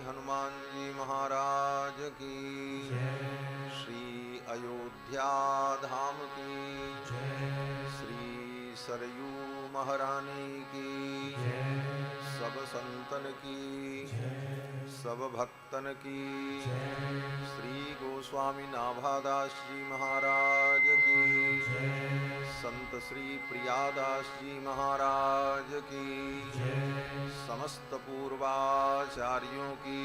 हनुमान जी महाराज की श्री अयोध्या धाम की श्री सरयू महारानी की सब संतन की सब भक्तन की श्री गोस्वामी नाभादास जी महाराज की संत श्री प्रियादास जी महाराज की समस्त पूर्वाचार्यों की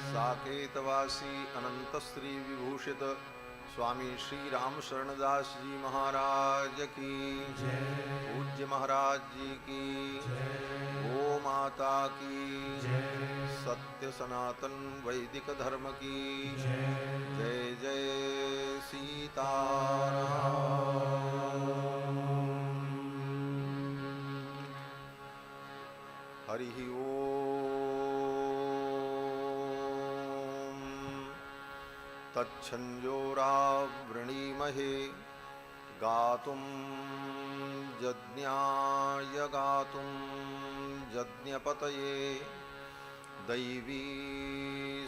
साकेतवासी अनंत श्री विभूषित स्वामी श्री राम शरणदास जी महाराज की पूज्य महाराज जी की गो माता की सत्य सनातन वैदिक धर्म की जय जय सीताराम। हरि ओम तच्छंजोरावृणीमहे गातुं यज्ञाय गातुं यज्ञपतये दैवी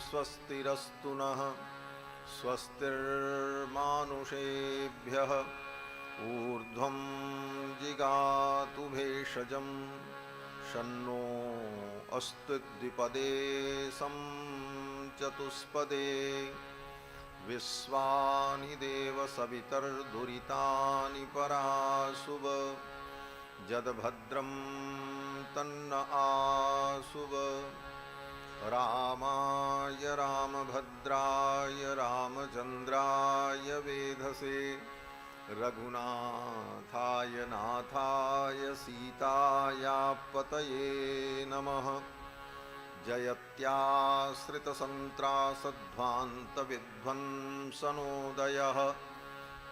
स्वस्तिरस्तु नः स्वस्तिर्मानुषेभ्यः ऊर्ध्वं जिगातु भेषजं शन्नो अस्तु द्विपदे सं चतुष्पदे विश्वानि देव सवितर्दुरितानि पराशुभ जदभद्रं तन्न आशुभ रामाय रामभद्राय रामचन्द्राय वेधसे रघुनाथाय नाथाय सीतायापतये नमः। जयत्याश्रितसन्त्रासध्वान्तविध्वंसनोदयः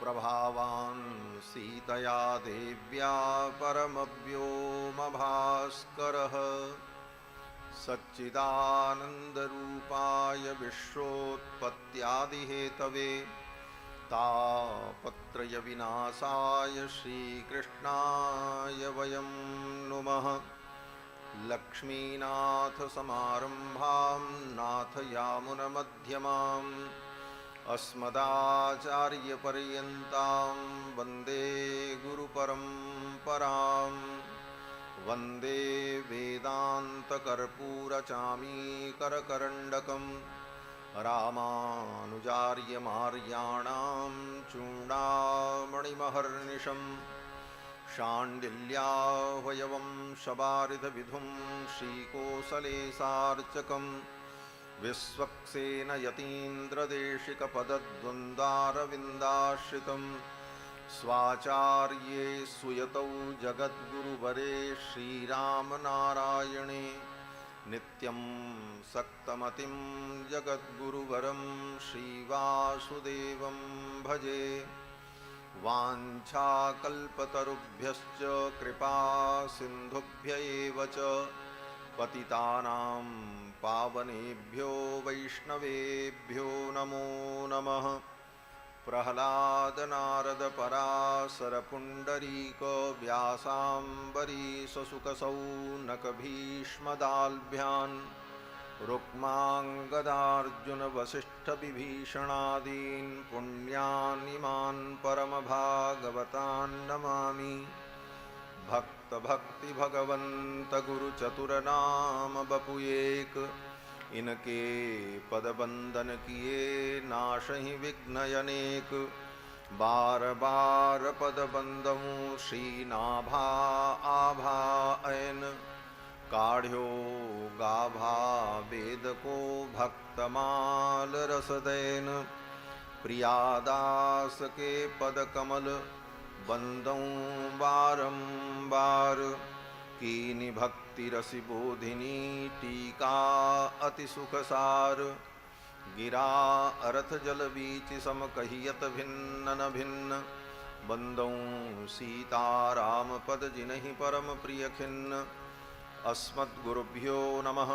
प्रभावान् सीतया देव्या परमव्योमभास्करः सच्चिदानन्दरूपाय विश्वोत्पत्त्यादिहेतवे तापत्रयविनाशाय श्रीकृष्णाय वयं नुमः। लक्ष्मीनाथसमारम्भां नाथयामुनमध्यमाम् अस्मदाचार्यपर्यन्तां वन्दे गुरुपरम्परां वन्दे वेदान्तकर्पूरचामीकरकरण्डकं रामानुजार्यमार्याणां चूडामणिमहर्निशम् शाण्डिल्याह्वयवं शबारिधविधुं श्रीकोसलेशार्चकं विश्वक्सेनयतीन्द्रदेशिकपदद्वन्द्वारविन्दाश्रितं स्वाचार्ये सुयतौ जगद्गुरुवरे श्रीरामनारायणे नित्यं सक्तमतिं जगद्गुरुवरं श्रीवासुदेवं भजे। वाञ्छाकल्पतरुभ्यश्च कृपा सिन्धुभ्य एव च पतितानां पावनेभ्यो वैष्णवेभ्यो नमो नमः। प्रह्लाद नारद पराशर पुण्डरीक व्यासाम्बरीशशुकशौनक भीष्मदाल्भ्यान् रुक्माङ्गदार्जुन वसिष्ठ विभीषणादीन् पुण्यानिमान् परमभागवतान् नमामि। भक्त भक्ति भगवंत गुरु चतुर नाम बपु एक, इनके पद बंदन किए नाशहि विघ्न अनेक। बार बार पद बंदमु श्री नाभा आभा ऐन, काढ़्यो गाभा वेद को भक्तमाल रसदैन। प्रियादास के पद कमल बंदों बारंबार, कीनि भक्ति रसि बोधिनी टीका अति सुखसार। गिरा अर्थ जल बीच सम कहियत भिन्न न भिन्न, बंदों सीताराम पद जिनहि परम प्रिय खिन्न। अस्मद्गुरुभ्यो नमः,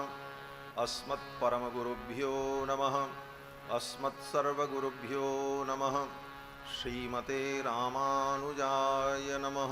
अस्मत्परमगुरुभ्यो नमः, अस्मत्सर्वगुरुभ्यो नमः। श्रीमते रामानुजाय नमः।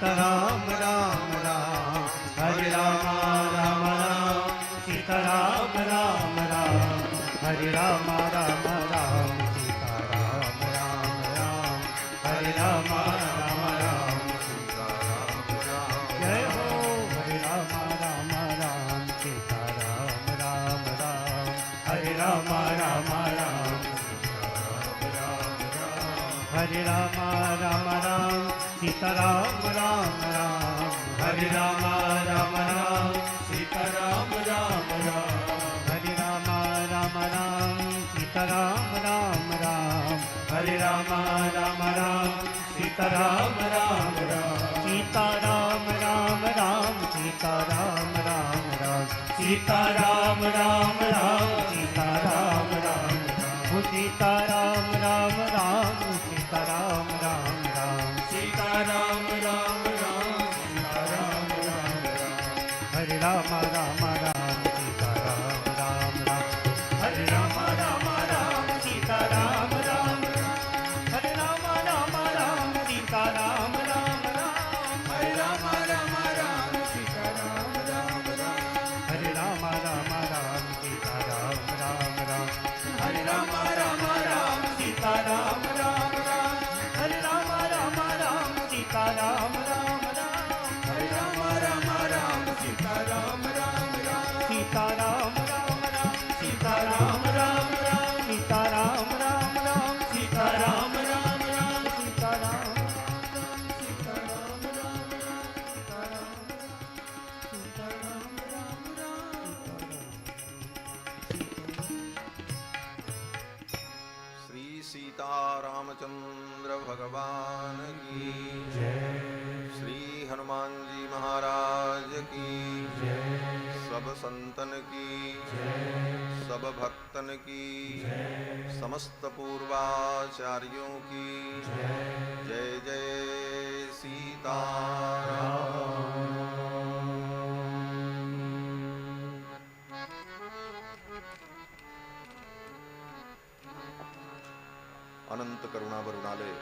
सीताराम राम राम, हरे राम राम राम, सीताराम राम राम, हरे राम राम राम, सीताराम राम राम, हरे राम राम राम, सीताराम राम, जय हो हरे राम राम राम, सीताराम राम राम, हरे राम राम राम, हरे राम राम राम, सीताराम राम राम, हरे राम राम राम, सीताराम राम राम, हरे राम राम राम, सीताराम राम राम, हरे राम राम राम, सीताराम राम राम, सीताराम राम राम, सीताराम राम राम, सीताराम राम राम, सीताराम राम राम, सीताराम राम राम, सीताराम राम राम, सीताराम राम राम, सीताराम राम राम, हरे राम राम राम, सीताराम राम राम, हरे राम राम राम, सीताराम राम राम, हरे राम राम राम, सीताराम राम राम, हरे राम राम राम, सीताराम राम राम, हरे राम राम राम, सीताराम राम राम, हरे राम राम राम, सीताराम राम राम, हरे राम राम राम, सीताराम राम राम, हरे राम राम राम, सीताराम राम राम, सीताराम राम राम, सीताराम राम राम, सीताराम राम राम, सीताराम राम राम, सीताराम सीताराम राम राम, सीताराम राम श्री सीतारामचंद्र भगवान की जय, श्री हनुमान जी महाराज की जय, सब संतन की जय, सब भक्तन की समस्त पूर्वाचार्यों की जय जय सीताराम। अनंत करुणा वरुणालय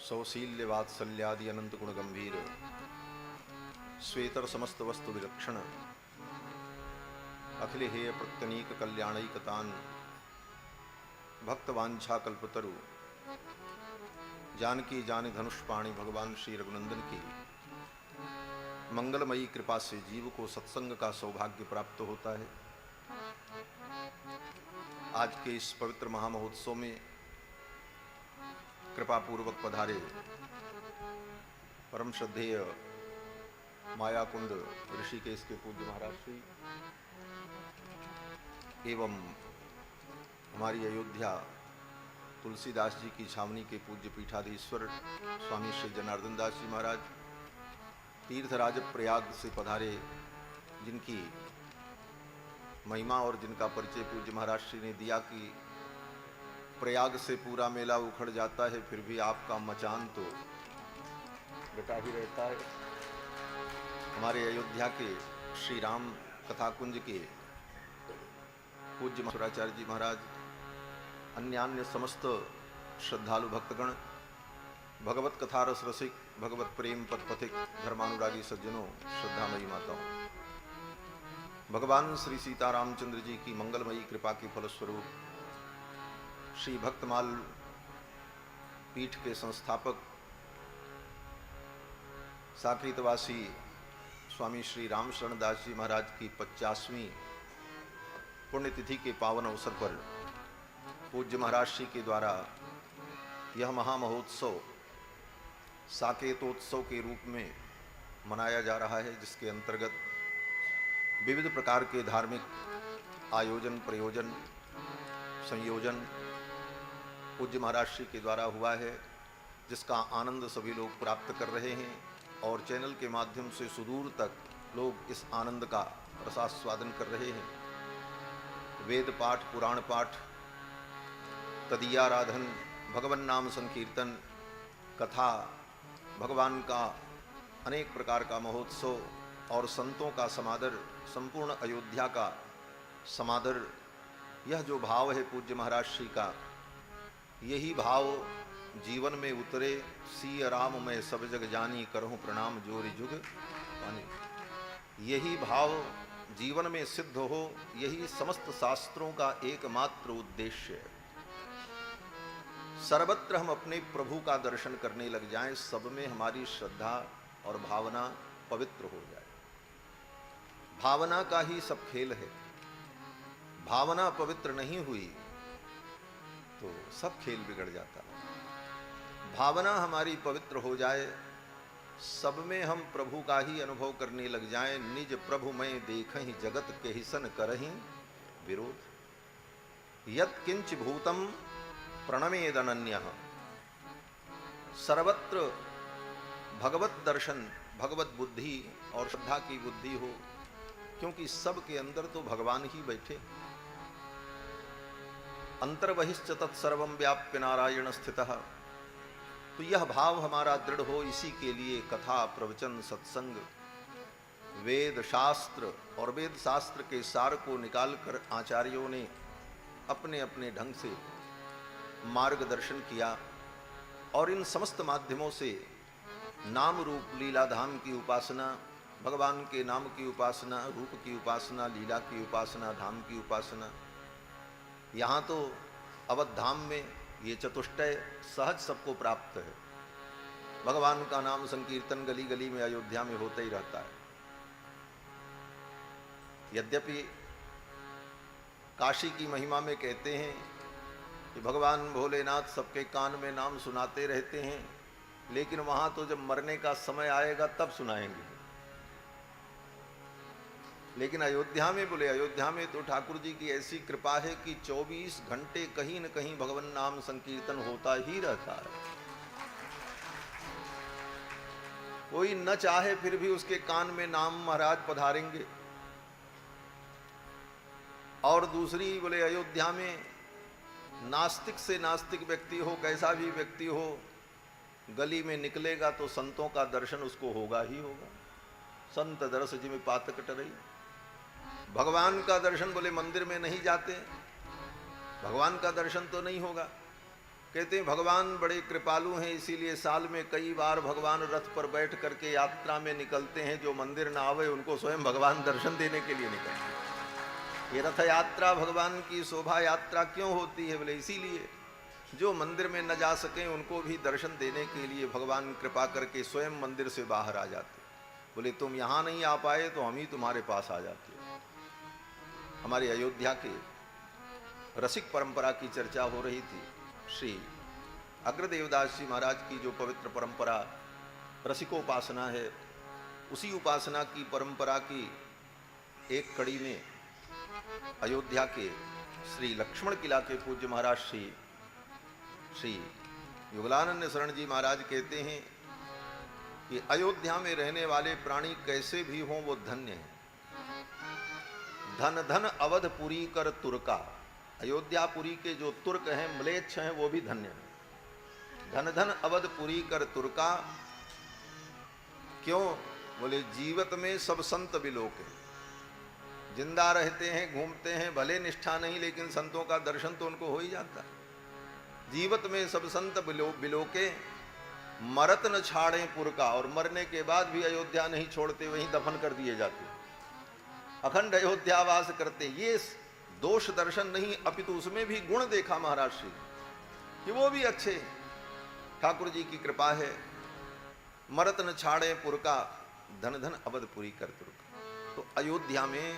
सौशील्य वात्सल्यादि अनंत गुण गंभीर श्वेतर समस्त वस्तु विलक्षण अखिल हेय प्रत्यनीक कल्याणैकतान भक्त वांछा कल्पतरु जानकी जानि धनुष्पाणी भगवान श्री रघुनंदन की मंगलमयी कृपा से जीव को सत्संग का सौभाग्य प्राप्त होता है। आज के इस पवित्र महामहोत्सव में कृपा पूर्वक पधारे परम श्रद्धेय मायाकुंड ऋषिकेश के पूज्य महाराज श्री एवं हमारी अयोध्या तुलसीदास जी की छावनी के पूज्य पीठाधीश्वर स्वामी श्री जनार्दन दास जी महाराज तीर्थराज प्रयाग से पधारे, जिनकी महिमा और जिनका परिचय पूज्य महाराज श्री ने दिया कि प्रयाग से पूरा मेला उखड़ जाता है फिर भी आपका मचान तो बेटा ही रहता है। हमारे अयोध्या के श्री राम कथा कुंज के पूज्य मथुराचार्य जी महाराज, अन्य समस्त श्रद्धालु भक्तगण, भगवत कथा रस रसिक, भगवत प्रेम पथ पथिक, धर्मानुरागी सज्जनों, श्रद्धामयी माताओं, भगवान श्री सीतारामचंद्र जी की मंगलमयी कृपा के फलस्वरूप श्री भक्तमाल पीठ के संस्थापक साकेतवासी स्वामी श्री रामशरण दास जी महाराज की 50वीं पुण्यतिथि के पावन अवसर पर पूज्य महाराज श्री के द्वारा यह महामहोत्सव साकेतोत्सव के रूप में मनाया जा रहा है, जिसके अंतर्गत विविध प्रकार के धार्मिक आयोजन प्रयोजन संयोजन पूज्य महाराज श्री के द्वारा हुआ है, जिसका आनंद सभी लोग प्राप्त कर रहे हैं और चैनल के माध्यम से सुदूर तक लोग इस आनंद का रसास्वादन कर रहे हैं। वेद पाठ, पुराण पाठ, तदीयाराधन, भगवन नाम संकीर्तन, कथा, भगवान का अनेक प्रकार का महोत्सव और संतों का समादर, संपूर्ण अयोध्या का समादर, यह जो भाव है पूज्य महाराज श्री का, यही भाव जीवन में उतरे, सिय राम मैं सब जग जानी, करहूं प्रणाम जोरि जुग पानी। यही भाव जीवन में सिद्ध हो, यही समस्त शास्त्रों का एकमात्र उद्देश्य है। सर्वत्र हम अपने प्रभु का दर्शन करने लग जाएं, सब में हमारी श्रद्धा और भावना पवित्र हो जाए। भावना का ही सब खेल है। भावना पवित्र नहीं हुई तो सब खेल बिगड़ जाता है। भावना हमारी पवित्र हो जाए, सब में हम प्रभु का ही अनुभव करने लग जाएं। निज प्रभु में देखहि जगत के हिसन करहि विरोध। यत् किंच भूतम प्रणमेदनन्यः। सर्वत्र भगवत दर्शन, भगवत बुद्धि और श्रद्धा की बुद्धि हो, क्योंकि सबके अंदर तो भगवान ही बैठे। अंतर्बहिश्च तत्सर्वं व्याप्य नारायण स्थितः। तो यह भाव हमारा दृढ़ हो, इसी के लिए कथा, प्रवचन, सत्संग, वेद शास्त्र और वेद शास्त्र के सार को निकालकर आचार्यों ने अपने अपने ढंग से मार्गदर्शन किया। और इन समस्त माध्यमों से नाम रूप लीला धाम की उपासना, भगवान के नाम की उपासना, रूप की उपासना, लीला की उपासना, धाम की उपासना, यहाँ तो अवध धाम में ये चतुष्टय सहज सबको प्राप्त है। भगवान का नाम संकीर्तन गली गली में अयोध्या में होता ही रहता है। यद्यपि काशी की महिमा में कहते हैं कि भगवान भोलेनाथ सबके कान में नाम सुनाते रहते हैं, लेकिन वहां तो जब मरने का समय आएगा तब सुनाएंगे। लेकिन अयोध्या में बोले, अयोध्या में तो ठाकुर जी की ऐसी कृपा है कि 24 घंटे कहीं न कहीं भगवान नाम संकीर्तन होता ही रहता है। कोई न चाहे फिर भी उसके कान में नाम महाराज पधारेंगे। और दूसरी बोले, अयोध्या में नास्तिक से नास्तिक व्यक्ति हो, कैसा भी व्यक्ति हो, गली में निकलेगा तो संतों का दर्शन उसको होगा ही होगा। संत दर्श जिमें पातक टरई। भगवान का दर्शन बोले मंदिर में नहीं जाते, भगवान का दर्शन तो नहीं होगा। कहते हैं भगवान बड़े कृपालु हैं, इसीलिए साल में कई बार भगवान रथ पर बैठ करके यात्रा में निकलते हैं। जो मंदिर ना आवे उनको स्वयं भगवान दर्शन देने के लिए निकलते हैं। ये रथ यात्रा भगवान की शोभा यात्रा क्यों होती है? बोले इसीलिए जो मंदिर में न जा सके उनको भी दर्शन देने के लिए भगवान कृपा करके स्वयं मंदिर से बाहर आ जाते। बोले तुम यहाँ नहीं आ पाए तो हम ही तुम्हारे पास आ जाते। हमारे अयोध्या के रसिक परंपरा की चर्चा हो रही थी। श्री अग्रदेवदास जी महाराज की जो पवित्र परंपरा रसिकोपासना है, उसी उपासना की परंपरा की एक कड़ी में अयोध्या के श्री लक्ष्मण किला के पूज्य महाराज श्री युगलानंद शरण जी महाराज कहते हैं कि अयोध्या में रहने वाले प्राणी कैसे भी हों वो धन्य हैं। धन धन अवधपुरी कर तुर्का। अयोध्यापुरी के जो तुर्क हैं, म्लेच्छ हैं, वो भी धन्य हैं। धन धन अवधपुरी कर तुर्का। क्यों? बोले जीवत में सब संत बिलोके। जिंदा रहते हैं, घूमते हैं, भले निष्ठा नहीं, लेकिन संतों का दर्शन तो उनको हो ही जाता है। जीवत में सब संत बिलोके, मरत न छाड़े पुरका। और मरने के बाद भी अयोध्या नहीं छोड़ते, वहीं दफन कर दिए जाते, अखंड अयोध्यावास करते। ये दोष दर्शन नहीं, अपितु उसमें भी गुण देखा महाराज श्री कि वो भी अच्छे। ठाकुर जी की कृपा है। मरत न छाड़े पुरका, धन धन अवधपुरी कर तुर्का। तो अयोध्या में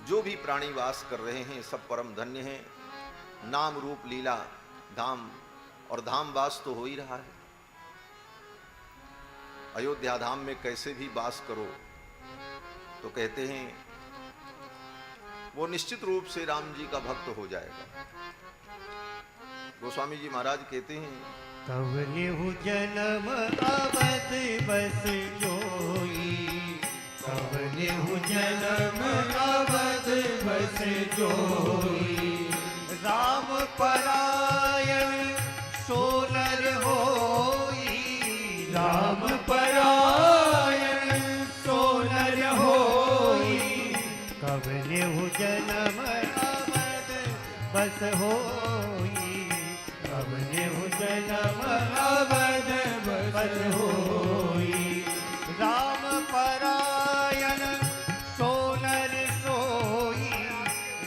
जो भी प्राणी वास कर रहे हैं सब परम धन्य हैं। नाम रूप लीला धाम और धाम वास तो हो ही रहा है। अयोध्या धाम में कैसे भी वास करो तो कहते हैं वो निश्चित रूप से राम जी का भक्त हो जाएगा। गोस्वामी जी महाराज कहते हैं कवनेहु जन्म अवध बस जोई, कवनेहु जन्म अवध बस जोई। राम परायण सोनर होई, राम परायण सोनर होई। कवनेहु जन्म अवध बस होई, कवनेहु जन्म अवध बस होई। राम परायण सो नर सोई।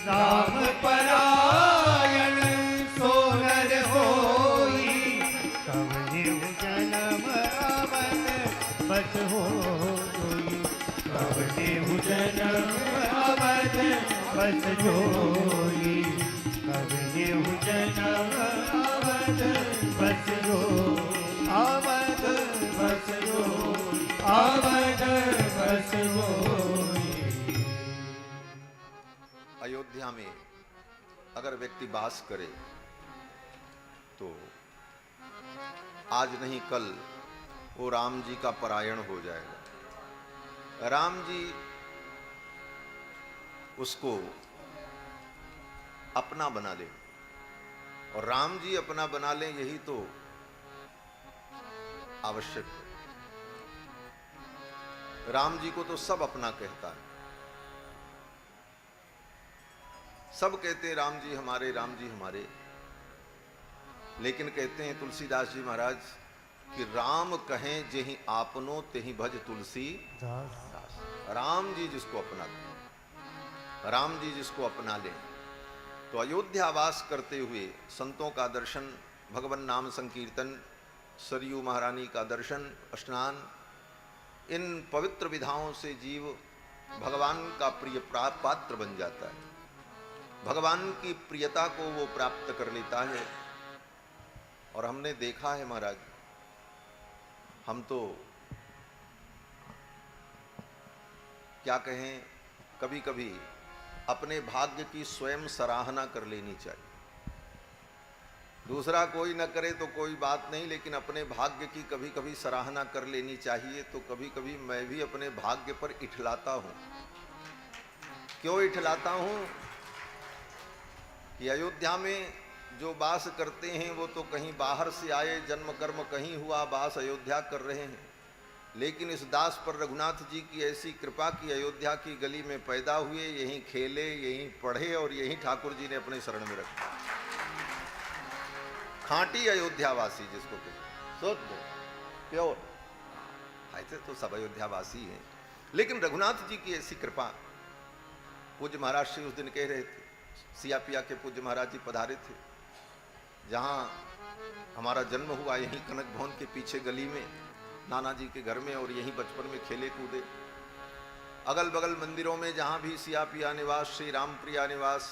राम परायण सो नर होई। कवने जन्म अवध बस होई। कवने जन्म अवध बस होई। कवने जन्म अवध बस होई। अवध बस होई। अवध बस होई। अयोध्या में अगर व्यक्ति वास करे तो आज नहीं कल वो राम जी का परायण हो जाएगा। राम जी उसको अपना बना ले और राम जी अपना बना ले, यही तो आवश्यक है। राम जी को तो सब अपना कहता है, सब कहते हैं राम जी हमारे, राम जी हमारे। लेकिन कहते हैं तुलसीदास जी महाराज कि राम कहें जेहि आपनो तेहि भज तुलसी दास। राम जी जिसको अपना कहें, राम जी जिसको अपना लें, तो अयोध्या वास करते हुए संतों का दर्शन, भगवान नाम संकीर्तन, सरयू महारानी का दर्शन, स्नान, इन पवित्र विधाओं से जीव भगवान का प्रिय पात्र बन जाता है। भगवान की प्रियता को वो प्राप्त कर लेता है। और हमने देखा है महाराज, हम तो क्या कहें, कभी कभी अपने भाग्य की स्वयं सराहना कर लेनी चाहिए। दूसरा कोई न करे तो कोई बात नहीं, लेकिन अपने भाग्य की कभी कभी सराहना कर लेनी चाहिए। तो कभी कभी मैं भी अपने भाग्य पर इठलाता हूँ। क्यों इठलाता हूँ कि अयोध्या में जो वास करते हैं वो तो कहीं बाहर से आए, जन्म कर्म कहीं हुआ, वास अयोध्या कर रहे हैं। लेकिन इस दास पर रघुनाथ जी की ऐसी कृपा की अयोध्या की गली में पैदा हुए, यहीं खेले, यहीं पढ़े और यहीं ठाकुर जी ने अपने शरण में रखा। खांटी अयोध्यावासी जिसको कहते, सोच दो प्योर, ऐसे तो सब अयोध्यावासी हैं। लेकिन रघुनाथ जी की ऐसी कृपा, पूज्य महाराज श्री उस दिन कह रहे थे, सियापिया के पूज्य महाराज जी पधारे थे, जहाँ हमारा जन्म हुआ, यहीं कनक भवन के पीछे गली में नाना जी के घर में, और यहीं बचपन में खेले कूदे। अगल बगल मंदिरों में जहाँ भी सियापिया निवास, श्री रामप्रिया निवास,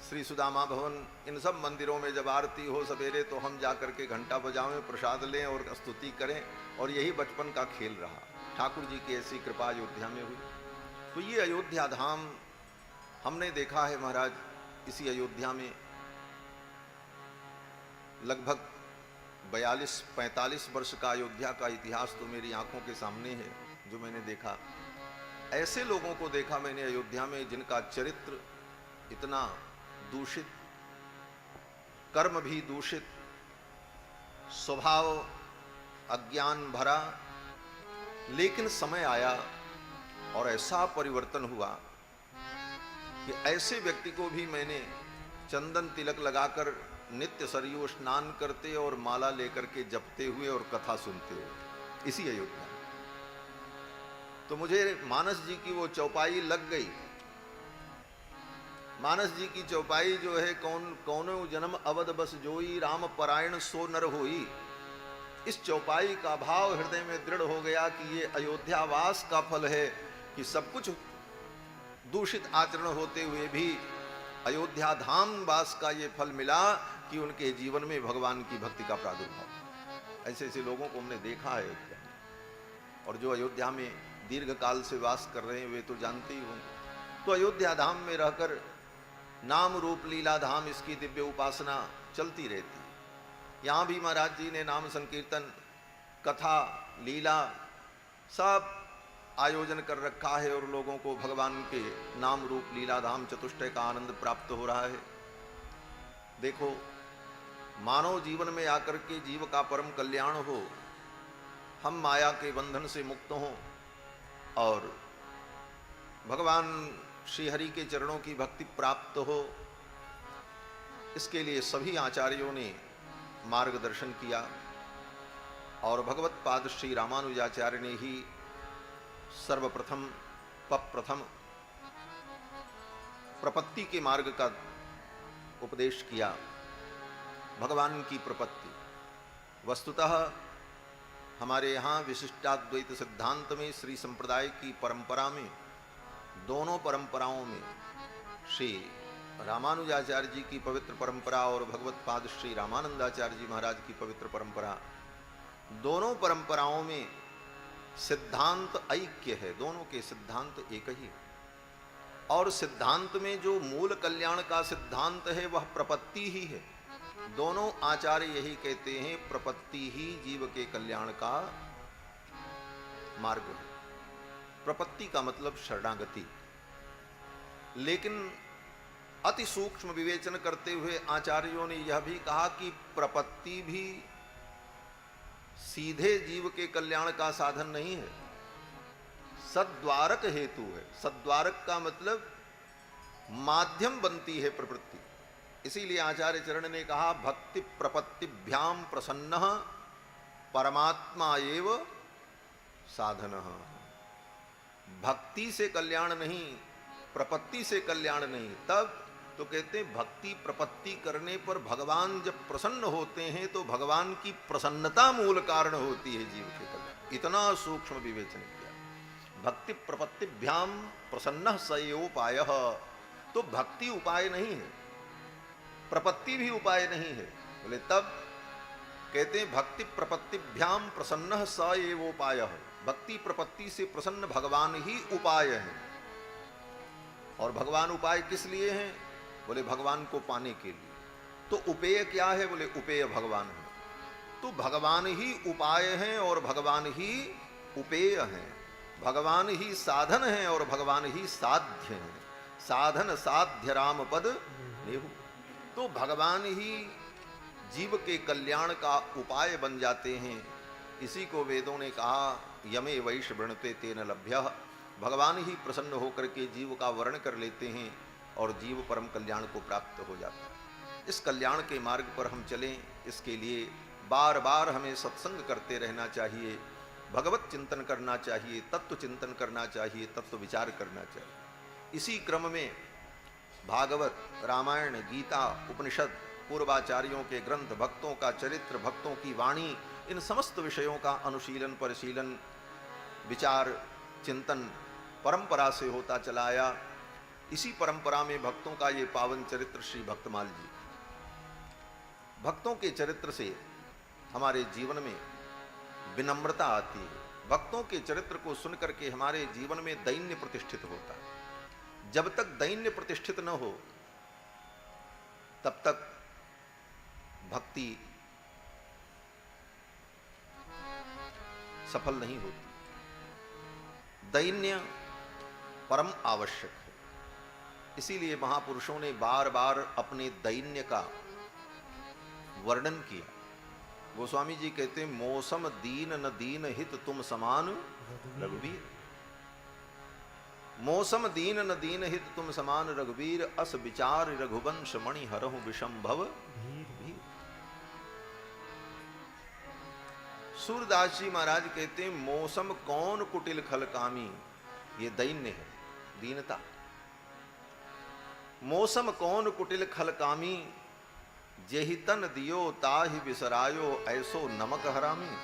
श्री सुदामा भवन, इन सब मंदिरों में जब आरती हो सवेरे तो हम जा करके घंटा बजावें, प्रसाद लें और स्तुति करें, और यही बचपन का खेल रहा। ठाकुर जी की ऐसी कृपा अयोध्या में हुई। तो ये अयोध्या धाम हमने देखा है महाराज। इसी अयोध्या में लगभग 42-45 वर्ष का अयोध्या का इतिहास तो मेरी आंखों के सामने है, जो मैंने देखा। ऐसे लोगों को देखा मैंने अयोध्या में जिनका चरित्र इतना दूषित, कर्म भी दूषित, स्वभाव अज्ञान भरा, लेकिन समय आया और ऐसा परिवर्तन हुआ कि ऐसे व्यक्ति को भी मैंने चंदन तिलक लगाकर नित्य सरयू स्नान करते और माला लेकर के जपते हुए और कथा सुनते हुए इसी अयोध्या में। तो मुझे मानस जी की वो चौपाई लग गई। मानस जी की चौपाई जो है, कौनो जन्म अवध बस जोई, राम परायण सो नर होई, इस चौपाई का भाव हृदय में दृढ़ हो गया कि ये अयोध्यावास का फल है कि सब कुछ दूषित आचरण होते हुए भी अयोध्या धाम वास का ये फल मिला कि उनके जीवन में भगवान की भक्ति का प्रादुर्भाव। ऐसे ऐसे लोगों को हमने देखा है अयोध्या में, और जो अयोध्या में दीर्घ काल से वास कर रहे हैं वे तो जानते ही होंगे। तो अयोध्या धाम में रहकर नाम रूप लीला धाम, इसकी दिव्य उपासना चलती रहती। यहाँ भी महाराज जी ने नाम संकीर्तन, कथा, लीला सब आयोजन कर रखा है, और लोगों को भगवान के नाम रूप लीला धाम चतुष्टय का आनंद प्राप्त हो रहा है। देखो, मानव जीवन में आकर के जीव का परम कल्याण हो, हम माया के बंधन से मुक्त हों और भगवान श्री हरि के चरणों की भक्ति प्राप्त हो, इसके लिए सभी आचार्यों ने मार्गदर्शन किया और भगवत पाद श्री रामानुजाचार्य ने ही सर्वप्रथम प्रथम प्रपत्ति के मार्ग का उपदेश किया, भगवान की प्रपत्ति। वस्तुतः हमारे यहाँ विशिष्टाद्वैत सिद्धांत में, श्री संप्रदाय की परंपरा में, दोनों परंपराओं में, श्री रामानुजाचार्य जी की पवित्र परंपरा और भगवत पाद श्री रामानंदाचार्य जी महाराज की पवित्र परंपरा, दोनों परंपराओं में सिद्धांत ऐक्य है, दोनों के सिद्धांत एक ही। और सिद्धांत में जो मूल कल्याण का सिद्धांत है वह प्रपत्ति ही है। दोनों आचार्य यही कहते हैं, प्रपत्ति ही जीव के कल्याण का मार्ग है। प्रपत्ति का मतलब शरणागति। लेकिन अति सूक्ष्म विवेचन करते हुए आचार्यों ने यह भी कहा कि प्रपत्ति भी सीधे जीव के कल्याण का साधन नहीं है, सद्वारक हेतु है। सद्वारक का मतलब माध्यम बनती है प्रवृत्ति। इसीलिए आचार्य चरण ने कहा, भक्ति प्रपत्तिभ्याम प्रसन्नः परमात्मा एव साधनः। भक्ति से कल्याण नहीं, प्रपत्ति से कल्याण नहीं। तब तो कहते हैं भक्ति प्रपत्ति करने पर भगवान जब प्रसन्न होते हैं तो भगवान की प्रसन्नता मूल कारण होती है जीव के कल्याण। इतना सूक्ष्म विवेचन किया। भक्ति प्रपत्तिभ्याम प्रसन्न सयोपाय। तो भक्ति उपाय नहीं है, प्रपत्ति भी उपाय नहीं है। बोले तब कहते हैं भक्ति प्रपत्तिभ्याम प्रसन्न स एवोपाय। भक्ति प्रपत्ति से प्रसन्न भगवान ही उपाय है। और भगवान उपाय किस लिए हैं? बोले भगवान को पाने के लिए। तो उपेय क्या है? बोले उपेय भगवान है। तो भगवान ही उपाय हैं और भगवान ही उपेय हैं। भगवान ही साधन हैं और भगवान ही साध्य हैं। साधन साध्य राम पद नेहु। तो भगवान ही जीव के कल्याण का उपाय बन जाते हैं। इसी को वेदों ने कहा, यमे वैश वृणते तेन लभ्यः। भगवान ही प्रसन्न होकर के जीव का वर्ण कर लेते हैं और जीव परम कल्याण को प्राप्त हो जाता है। इस कल्याण के मार्ग पर हम चलें, इसके लिए बार बार हमें सत्संग करते रहना चाहिए, भगवत चिंतन करना चाहिए, तत्व चिंतन करना चाहिए, तत्व विचार करना चाहिए। इसी क्रम में भागवत, रामायण, गीता, उपनिषद, पूर्वाचार्यों के ग्रंथ, भक्तों का चरित्र, भक्तों की वाणी, इन समस्त विषयों का अनुशीलन, परिशीलन, विचार, चिंतन परंपरा से होता चला आया। इसी परंपरा में भक्तों का ये पावन चरित्र श्री भक्तमाल जी। भक्तों के चरित्र से हमारे जीवन में विनम्रता आती है। भक्तों के चरित्र को सुनकर के हमारे जीवन में दैन्य प्रतिष्ठित होता है। जब तक दैन्य प्रतिष्ठित न हो तब तक भक्ति सफल नहीं होती। दैन्य परम आवश्यक है। इसीलिए महापुरुषों ने बार बार अपने दैन्य का वर्णन किया। गोस्वामी जी कहते, मौसम दीन न दीन हित तुम समान रघुवीर। मौसम दीन न दीन हित तुम समान रघुवीर, अस विचार रघुवंश मणि हरहु विषंभव भीर। सूरदास जी महाराज कहते हैं, मौसम कौन कुटिल खलकामी। ये दैन्य है, दीनता। मौसम कौन कुटिल खलकामी, जेहि तन दियो ताहि बिसरायो ऐसो नमक हरामी।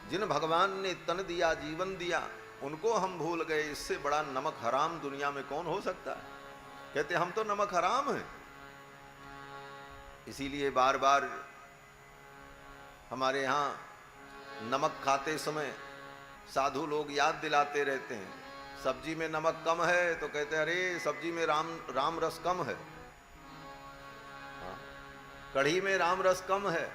जिन भगवान ने तन दिया, जीवन दिया, उनको हम भूल गए। इससे बड़ा नमक हराम दुनिया में कौन हो सकता है? कहते हम तो नमक हराम हैं। इसीलिए बार बार हमारे यहाँ नमक खाते समय साधु लोग याद दिलाते रहते हैं। सब्जी में नमक कम है तो कहते हैं अरे सब्जी में राम रस कम है। कढ़ी में राम रस कम है।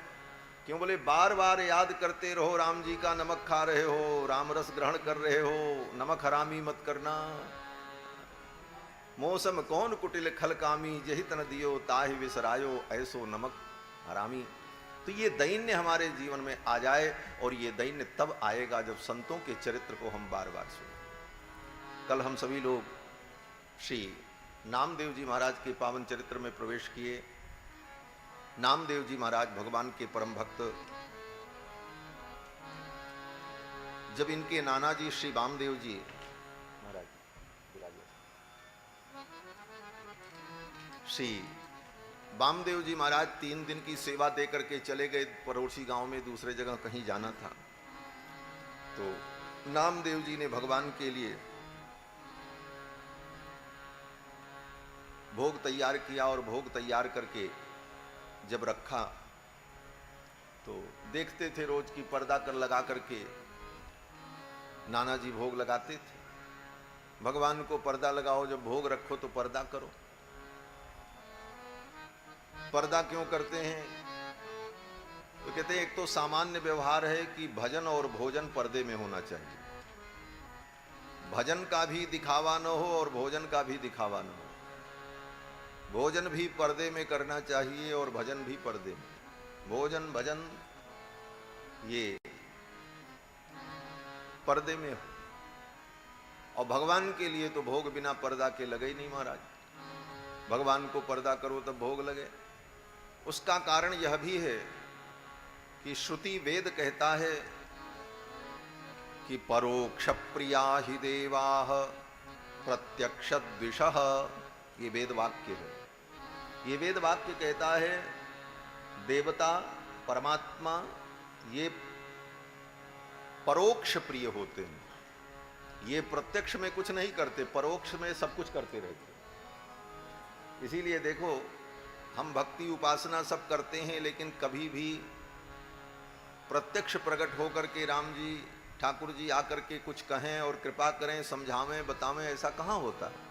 क्यों? बोले बार बार याद करते रहो, राम जी का नमक खा रहे हो, राम रस ग्रहण कर रहे हो, नमक हरामी मत करना। मौसम कौन कुटिल खलकामी, जेहि तन दियो ताहि विसरायो ऐसो नमक हरामी। तो ये दैन्य हमारे जीवन में आ जाए, और ये दैन्य तब आएगा जब संतों के चरित्र को हम बार बार सुने। कल हम सभी लोग श्री नामदेव जी महाराज के पावन चरित्र में प्रवेश किए। नामदेव जी महाराज भगवान के परम भक्त, जब इनके नाना जी श्री वामदेव जी महाराज, श्री वामदेव जी महाराज 3 दिन की सेवा दे करके चले गए पड़ोसी गांव में, दूसरे जगह कहीं जाना था। तो नामदेव जी ने भगवान के लिए भोग तैयार किया और भोग तैयार करके जब रखा तो देखते थे रोज की पर्दा कर लगा करके नाना जी भोग लगाते थे। भगवान को पर्दा लगाओ, जब भोग रखो तो पर्दा करो। पर्दा क्यों करते हैं? तो कहते हैं एक तो सामान्य व्यवहार है कि भजन और भोजन पर्दे में होना चाहिए। भजन का भी दिखावा न हो और भोजन का भी दिखावा न हो। भोजन भी पर्दे में करना चाहिए और भजन भी पर्दे में। भोजन भजन ये पर्दे में हो, और भगवान के लिए तो भोग बिना पर्दा के लगे ही नहीं महाराज। भगवान को पर्दा करो तब भोग लगे। उसका कारण यह भी है कि श्रुति वेद कहता है कि परोक्ष प्रिया ही देवाः प्रत्यक्ष द्विषः, ये वेद वाक्य है। ये वेद वाक्य कहता है देवता परमात्मा ये परोक्ष प्रिय होते हैं। ये प्रत्यक्ष में कुछ नहीं करते, परोक्ष में सब कुछ करते रहते। इसीलिए देखो हम भक्ति उपासना सब करते हैं, लेकिन कभी भी प्रत्यक्ष प्रकट होकर के राम जी ठाकुर जी आकर के कुछ कहें और कृपा करें, समझावें, बतावें, ऐसा कहाँ होता है।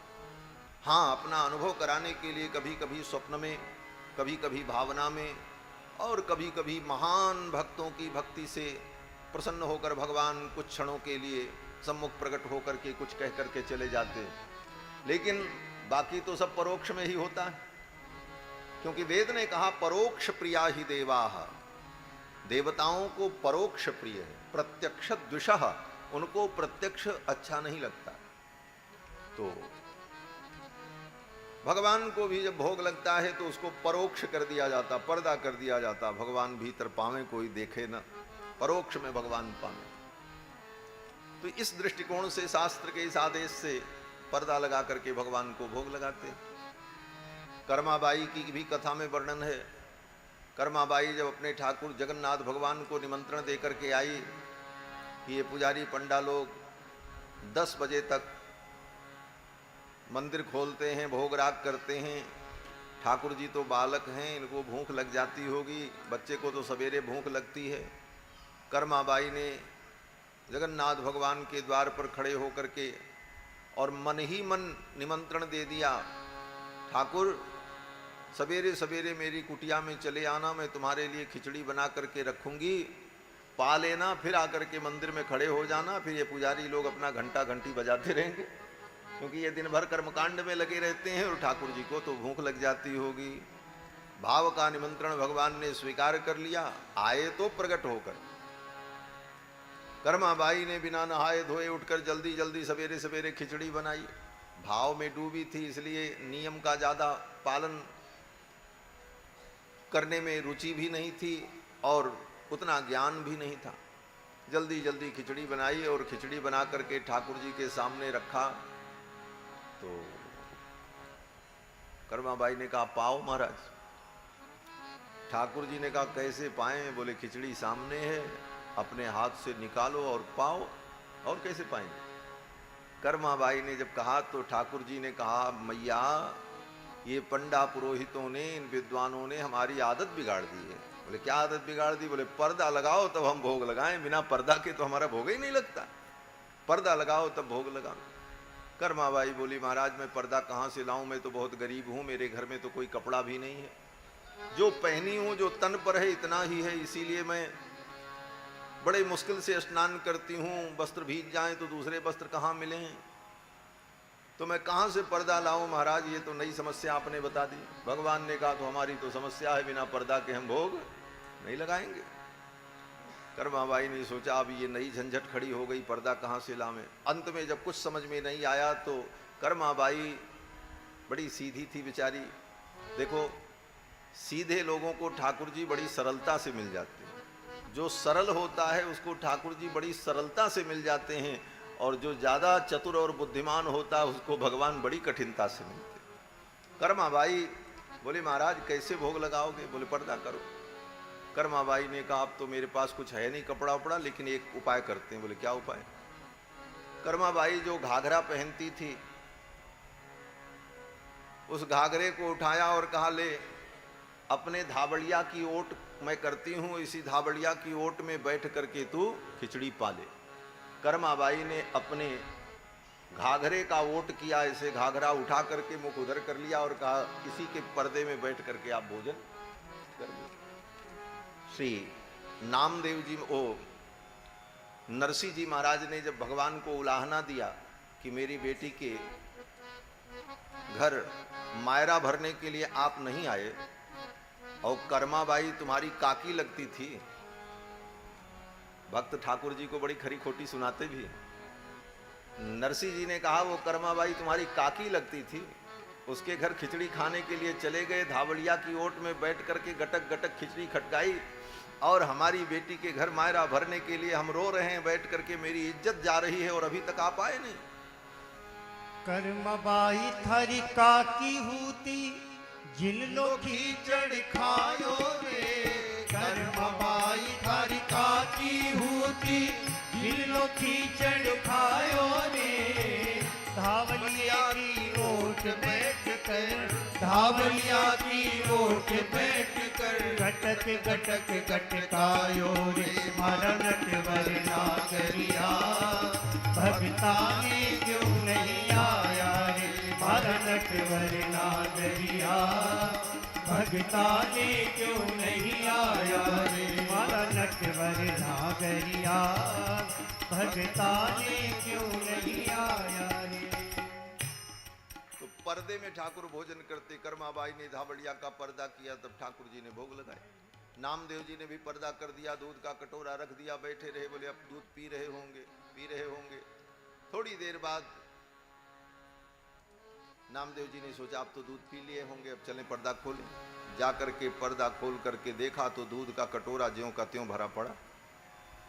हाँ, अपना अनुभव कराने के लिए कभी कभी स्वप्न में, कभी कभी भावना में, और कभी कभी महान भक्तों की भक्ति से प्रसन्न होकर भगवान कुछ क्षणों के लिए सम्मुख प्रकट होकर के कुछ कह करके चले जाते हैं। लेकिन बाकी तो सब परोक्ष में ही होता है, क्योंकि वेद ने कहा परोक्ष प्रिया ही देवाः, देवताओं को परोक्ष प्रिय है। प्रत्यक्ष द्विषः, उनको प्रत्यक्ष अच्छा नहीं लगता। तो भगवान को भी जब भोग लगता है तो उसको परोक्ष कर दिया जाता, पर्दा कर दिया जाता। भगवान भीतर पावे कोई देखे न, परोक्ष में भगवान पावे। तो इस दृष्टिकोण से शास्त्र के इस आदेश से पर्दा लगा करके भगवान को भोग लगाते। कर्माबाई की भी कथा में वर्णन है। कर्माबाई जब अपने ठाकुर जगन्नाथ भगवान को निमंत्रण दे करके आई कि ये पुजारी पंडा लोग 10 बजे तक मंदिर खोलते हैं, भोग राग करते हैं, ठाकुर जी तो बालक हैं, इनको भूख लग जाती होगी, बच्चे को तो सवेरे भूख लगती है। कर्माबाई ने जगन्नाथ भगवान के द्वार पर खड़े होकर के और मन ही मन निमंत्रण दे दिया, ठाकुर सवेरे सवेरे मेरी कुटिया में चले आना, मैं तुम्हारे लिए खिचड़ी बना करके रखूंगी, पा लेना, फिर आकर के मंदिर में खड़े हो जाना। फिर ये पुजारी लोग अपना घंटा घंटी बजाते रहेंगे, क्योंकि ये दिन भर कर्मकांड में लगे रहते हैं और ठाकुर जी को तो भूख लग जाती होगी। भाव का निमंत्रण भगवान ने स्वीकार कर लिया, आए तो प्रकट होकर। कर्माबाई ने बिना नहाए धोए उठकर जल्दी जल्दी सवेरे सवेरे खिचड़ी बनाई। भाव में डूबी थी, इसलिए नियम का ज़्यादा पालन करने में रुचि भी नहीं थी और उतना ज्ञान भी नहीं था। जल्दी जल्दी खिचड़ी बनाई और खिचड़ी बना करके ठाकुर जी के सामने रखा। तो कर्माबाई ने कहा, पाओ महाराज। ठाकुर जी ने कहा, कैसे पाएं? बोले, खिचड़ी सामने है, अपने हाथ से निकालो और पाओ, और कैसे पाएंगे? कर्माबाई ने जब कहा तो ठाकुर जी ने कहा, मैया ये पंडा पुरोहितों ने, इन विद्वानों ने हमारी आदत बिगाड़ दी है। बोले, क्या आदत बिगाड़ दी? बोले, पर्दा लगाओ तब हम भोग लगाएं, बिना पर्दा के तो हमारा भोग ही नहीं लगता। पर्दा लगाओ तब भोग लगाओ। कर्माबाई बोली, महाराज मैं पर्दा कहाँ से लाऊं, मैं तो बहुत गरीब हूँ, मेरे घर में तो कोई कपड़ा भी नहीं है, जो पहनी हूँ जो तन पर है इतना ही है, इसीलिए मैं बड़े मुश्किल से स्नान करती हूँ, वस्त्र भीग जाएं तो दूसरे वस्त्र कहाँ मिले हैं, तो मैं कहाँ से पर्दा लाऊं महाराज, ये तो नई समस्या आपने बता दी। भगवान ने कहा, तो हमारी तो समस्या है, बिना पर्दा के हम भोग नहीं लगाएंगे। कर्माबाई ने सोचा अब ये नई झंझट खड़ी हो गई, पर्दा कहाँ से लावें। अंत में जब कुछ समझ में नहीं आया तो कर्माबाई बड़ी सीधी थी बेचारी। देखो सीधे लोगों को ठाकुर जी बड़ी सरलता से मिल जाते हैं। जो सरल होता है उसको ठाकुर जी बड़ी सरलता से मिल जाते हैं, और जो ज़्यादा चतुर और बुद्धिमान होता है उसको भगवान बड़ी कठिनता से मिलते हैं। कर्माबाई बोले महाराज कैसे भोग लगाओगे? बोले पर्दा करो। कर्माबाई ने कहा अब तो मेरे पास कुछ है नहीं कपड़ा उपड़ा, लेकिन एक उपाय करते हैं। बोले क्या उपाय? कर्माबाई जो घाघरा पहनती थी उस घाघरे को उठाया और कहा ले अपने धाबड़िया की ओट मैं करती हूं, इसी धाबड़िया की ओट में बैठ करके तू खिचड़ी पाले। कर्माबाई ने अपने घाघरे का ओट किया, ऐसे घाघरा उठा करके मुख उधर कर लिया और कहा इसी के पर्दे में बैठ करके आप भोजन कर लो। श्री नामदेव जी ओ नरसिंह जी महाराज ने जब भगवान को उलाहना दिया कि मेरी बेटी के घर मायरा भरने के लिए आप नहीं आए और कर्माबाई तुम्हारी काकी लगती थी, भक्त ठाकुर जी को बड़ी खरी खोटी सुनाते भी। नरसिंह जी ने कहा वो कर्माबाई तुम्हारी काकी लगती थी, उसके घर खिचड़ी खाने के लिए चले गए, धावड़िया की ओट में बैठ करके गटक गटक खिचड़ी खटकाई, और हमारी बेटी के घर मायरा भरने के लिए हम रो रहे हैं बैठ करके, मेरी इज्जत जा रही है और अभी तक आप आए नहीं। कर्मबाई थारी काकी हूती जिन लोकी चढ़ खायो रे। कर्मबाई थारी काकी हूती जिन लोकी चढ़ खायो रे। धावलिया की ओट बैठ कर, धावलिया की ओट बैठ कर, गटक गटक गटकायो रे। मारा नटवर नागरिया भगता ने क्यों नहीं आया रे। मारा नटवर नागरिया भगता ने क्यों नहीं आया रे। मारा नटवर नागरिया भगता ने क्यों नहीं आया रे। तो पर्दे में ठाकुर भोजन करते, कर्माबाई ने धावड़िया का पर्दा किया, तब ठाकुर जी ने भोग लगाए। नामदेव जी ने भी पर्दा कर दिया, दूध का कटोरा रख दिया, बैठे रहे, बोले अब दूध पी रहे होंगे। थोड़ी देर बाद नामदेव जी ने सोचा अब तो दूध पी लिए होंगे, अब चलें पर्दा खोलें। जाकर के पर्दा खोल करके देखा तो दूध का कटोरा ज्यों का त्यों भरा पड़ा।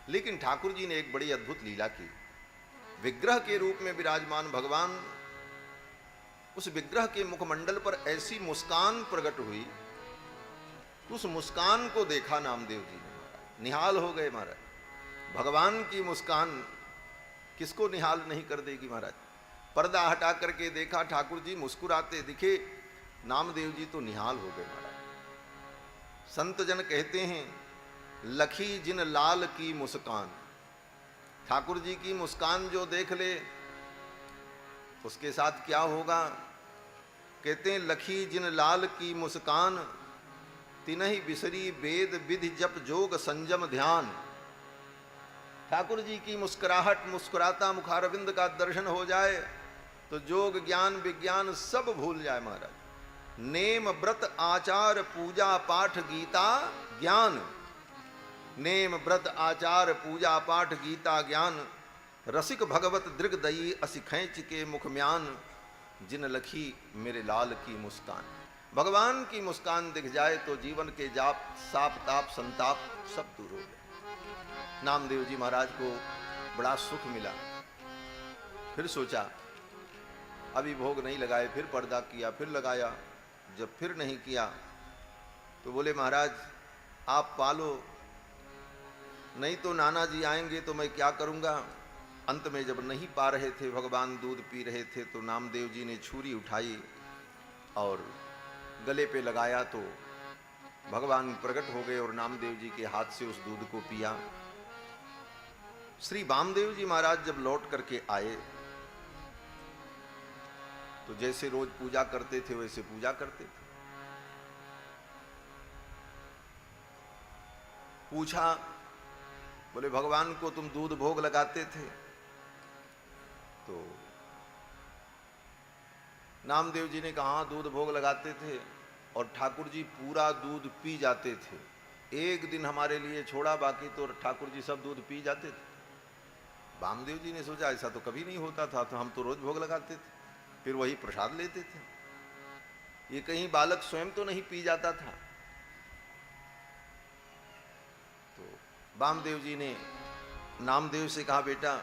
लेकिन ठाकुर जी ने एक बड़ी अद्भुत लीला की। विग्रह के रूप में विराजमान भगवान, उस विग्रह के मुखमंडल पर ऐसी मुस्कान प्रकट हुई, उस मुस्कान को देखा नामदेव जी ने, निहाल हो गए महाराज। भगवान की मुस्कान किसको निहाल नहीं कर देगी महाराज। पर्दा हटा करके देखा, ठाकुर जी मुस्कुराते दिखे, नामदेव जी तो निहाल हो गए महाराज। संत जन कहते हैं लखी जिन लाल की मुस्कान, ठाकुर जी की मुस्कान जो देख ले उसके साथ क्या होगा। कहते हैं लखी जिन लाल की मुस्कान, तिनहि बिसरी वेद विधि जप जोग संयम ध्यान। ठाकुर जी की मुस्कुराहट, मुस्कुराता मुखारविंद का दर्शन हो जाए तो जोग ज्ञान विज्ञान सब भूल जाए महाराज। नेम व्रत आचार पूजा पाठ गीता ज्ञान, नेम व्रत आचार पूजा पाठ गीता ज्ञान। रसिक भगवत दृगदयी असि खैंच के मुख म्यान, जिन लखी मेरे लाल की मुस्कान। भगवान की मुस्कान दिख जाए तो जीवन के जाप साप ताप संताप सब दूर हो गए। नामदेव जी महाराज को बड़ा सुख मिला। फिर सोचा अभी भोग नहीं लगाए, फिर पर्दा किया, फिर लगाया। जब फिर नहीं किया तो बोले महाराज आप पालो, नहीं तो नाना जी आएंगे तो मैं क्या करूंगा। अंत में जब नहीं पा रहे थे, भगवान दूध पी रहे थे, तो नामदेव जी ने छुरी उठाई और गले पे लगाया तो भगवान प्रकट हो गए और नामदेव जी के हाथ से उस दूध को पिया। श्री वामदेव जी महाराज जब लौट करके आए तो जैसे रोज पूजा करते थे वैसे पूजा करते थे। पूछा, बोले भगवान को तुम दूध भोग लगाते थे? तो नामदेव जी ने कहा दूध भोग लगाते थे और ठाकुर जी पूरा दूध पी जाते थे। एक दिन हमारे लिए छोड़ा, बाकी तो ठाकुर जी सब दूध पी जाते थे। वामदेव जी ने सोचा ऐसा तो कभी नहीं होता था, तो हम तो रोज भोग लगाते थे, फिर वही प्रसाद लेते थे। ये कहीं बालक स्वयं तो नहीं पी जाता था। वामदेव जी ने नामदेव से कहा, बेटा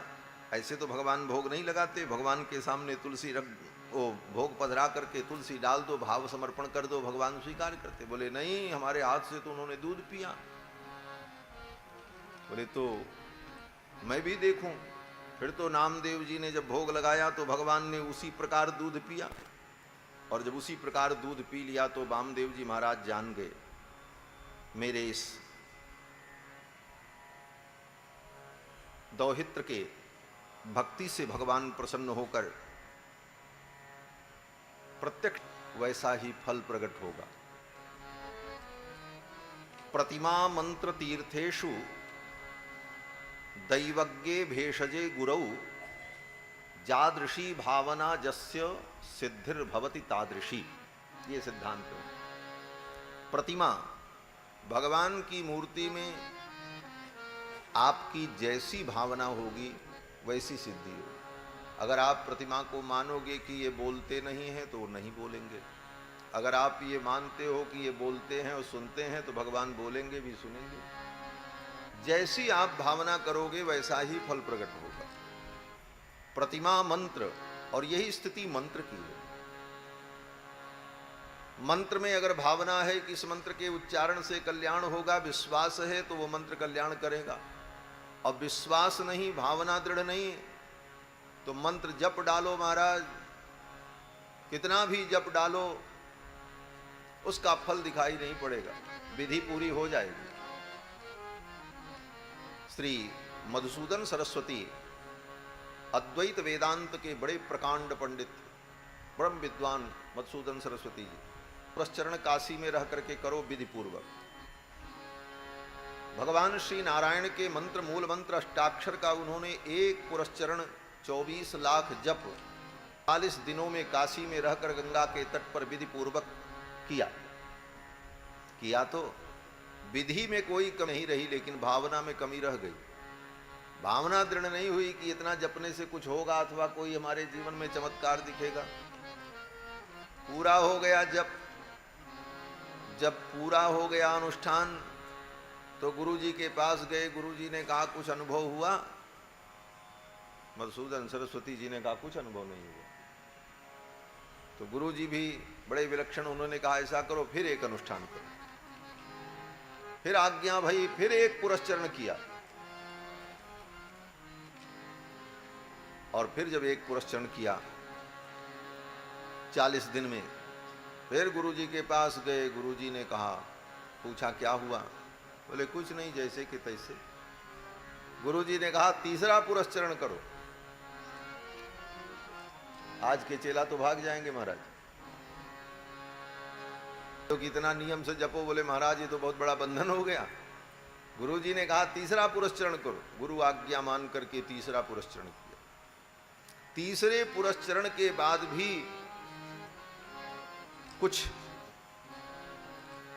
ऐसे तो भगवान भोग नहीं लगाते, भगवान के सामने तुलसी रख, वो भोग पधरा करके तुलसी डाल दो, भाव समर्पण कर दो, भगवान स्वीकार करते। बोले नहीं, हमारे हाथ से तो उन्होंने दूध पिया। बोले तो मैं भी देखूं। फिर तो नामदेव जी ने जब भोग लगाया तो भगवान ने उसी प्रकार दूध पिया, और जब उसी प्रकार दूध पी लिया तो वामदेव जी महाराज जान गए, मेरे इस दौहित्र के भक्ति से भगवान प्रसन्न होकर प्रत्यक्ष वैसा ही फल प्रकट होगा। प्रतिमा मंत्र तीर्थेषु दैवज्ञे भेषजे गुरौ जादृशी भावना जस्य सिद्धिर्भवति तादृशी। ये सिद्धांत है। प्रतिमा, भगवान की मूर्ति में आपकी जैसी भावना होगी वैसी सिद्धि होगी। अगर आप प्रतिमा को मानोगे कि ये बोलते नहीं हैं तो नहीं बोलेंगे। अगर आप ये मानते हो कि ये बोलते हैं और सुनते हैं तो भगवान बोलेंगे भी, सुनेंगे। जैसी आप भावना करोगे वैसा ही फल प्रकट होगा। प्रतिमा मंत्र, और यही स्थिति मंत्र की है। मंत्र में अगर भावना है कि इस मंत्र के उच्चारण से कल्याण होगा, विश्वास है तो वो मंत्र कल्याण करेगा। और विश्वास नहीं, भावना दृढ़ नहीं, तो मंत्र जप डालो महाराज, कितना भी जप डालो उसका फल दिखाई नहीं पड़ेगा, विधि पूरी हो जाएगी। श्री मधुसूदन सरस्वती अद्वैत वेदांत के बड़े प्रकांड पंडित, ब्रह्म विद्वान मधुसूदन सरस्वती जी, पुरस्चरण काशी में रह करके करो विधि पूर्वक। भगवान श्री नारायण के मंत्र, मूल मंत्र अष्टाक्षर का उन्होंने एक पुरस्चरण 24 लाख जप 40 दिनों में काशी में रहकर गंगा के तट पर विधि पूर्वक किया तो विधि में कोई कमी नहीं रही, लेकिन भावना में कमी रह गई। भावना दृढ़ नहीं हुई कि इतना जपने से कुछ होगा अथवा कोई हमारे जीवन में चमत्कार दिखेगा। पूरा हो गया जब पूरा हो गया अनुष्ठान तो गुरुजी के पास गए। गुरुजी ने कहा कुछ अनुभव हुआ? मधुसूदन सरस्वती जी ने कहा कुछ अनुभव नहीं हुआ। तो गुरुजी भी बड़े विलक्षण, उन्होंने कहा ऐसा करो, फिर एक अनुष्ठान करो। फिर आज्ञा भई, फिर एक पुरस्चरण किया, और फिर जब एक पुरस्चरण किया 40 दिन में, फिर गुरुजी के पास गए। गुरुजी ने कहा, पूछा क्या हुआ? बोले कुछ नहीं, जैसे कि तैसे। गुरुजी ने कहा तीसरा पुरस्चरण करो। आज के चेला तो भाग जाएंगे महाराज, तो कितना नियम से जपो। बोले महाराज ये तो बहुत बड़ा बंधन हो गया। गुरुजी ने कहा तीसरा पुरस्चरण करो। गुरु आज्ञा मान करके तीसरा पुरस्चरण किया। तीसरे पुरस्चरण के बाद भी कुछ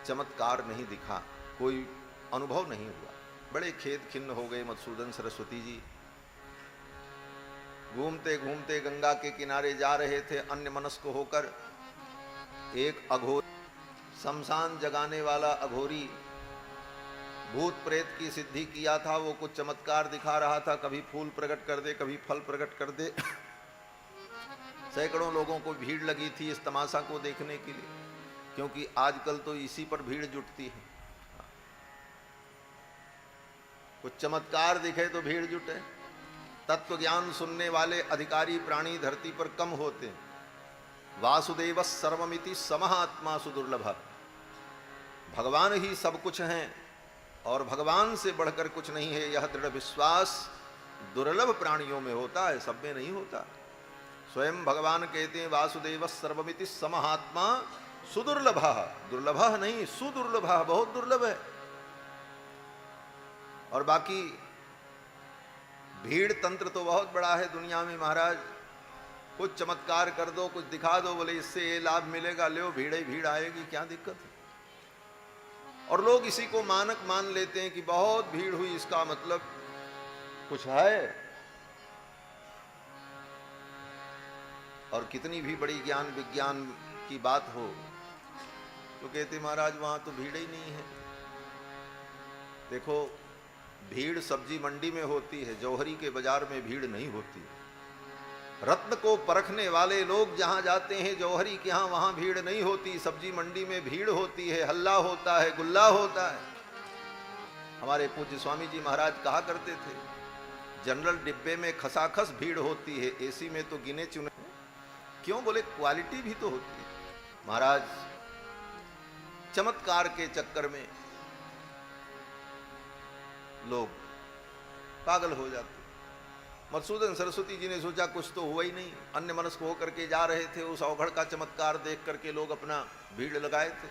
चमत्कार नहीं दिखा, कोई अनुभव नहीं हुआ। बड़े खेद खिन्न हो गए मधुसूदन सरस्वती जी। घूमते घूमते गंगा के किनारे जा रहे थे अन्य मनस्क होकर। एक अघोर, शमशान जगाने वाला अघोरी, भूत प्रेत की सिद्धि किया था, वो कुछ चमत्कार दिखा रहा था। कभी फूल प्रकट कर दे, कभी फल प्रकट कर दे। सैकड़ों लोगों को भीड़ लगी थी इस तमाशा को देखने के लिए, क्योंकि आजकल तो इसी पर भीड़ जुटती है। कुछ चमत्कार दिखे तो भीड़ जुटे। तत्व ज्ञान सुनने वाले अधिकारी प्राणी धरती पर कम होते हैं। वासुदेव सर्वमिति समहात्मा सुदुर्लभ। भगवान ही सब कुछ हैं और भगवान से बढ़कर कुछ नहीं है, यह दृढ़ विश्वास दुर्लभ प्राणियों में होता है, सब में नहीं होता। स्वयं भगवान कहते हैं वासुदेव सर्वमिति समहात्मा सुदुर्लभ। दुर्लभ नहीं, सुदुर्लभ, बहुत दुर्लभ है। और बाकी भीड़ तंत्र तो बहुत बड़ा है दुनिया में महाराज। कुछ चमत्कार कर दो, कुछ दिखा दो, बोले इससे ये लाभ मिलेगा, लो भीड़ ही भीड़ आएगी, क्या दिक्कत है। और लोग इसी को मानक मान लेते हैं कि बहुत भीड़ हुई, इसका मतलब कुछ है। और कितनी भी बड़ी ज्ञान विज्ञान की बात हो तो कहते महाराज वहां तो भीड़ ही नहीं है। देखो भीड़ सब्जी मंडी में होती है, जौहरी के बाजार में भीड़ नहीं होती। रत्न को परखने वाले लोग जहां जाते हैं जौहरी के यहां, वहां भीड़ नहीं होती, सब्जी मंडी में भीड़ होती है, हल्ला होता है, गुल्ला होता है। हमारे पूज्य स्वामी जी महाराज कहा करते थे, जनरल डिब्बे में खसाखस भीड़ होती है, एसी में तो गिने चुने। क्यों? बोले क्वालिटी भी तो होती है। महाराज चमत्कार के चक्कर में लोग पागल हो जाते। मधुसूदन सरस्वती जी ने सोचा कुछ तो हुआ ही नहीं, अन्य मनस्क होकर के जा रहे थे। उस अवघड़ का चमत्कार देख करके लोग अपना भीड़ लगाए थे,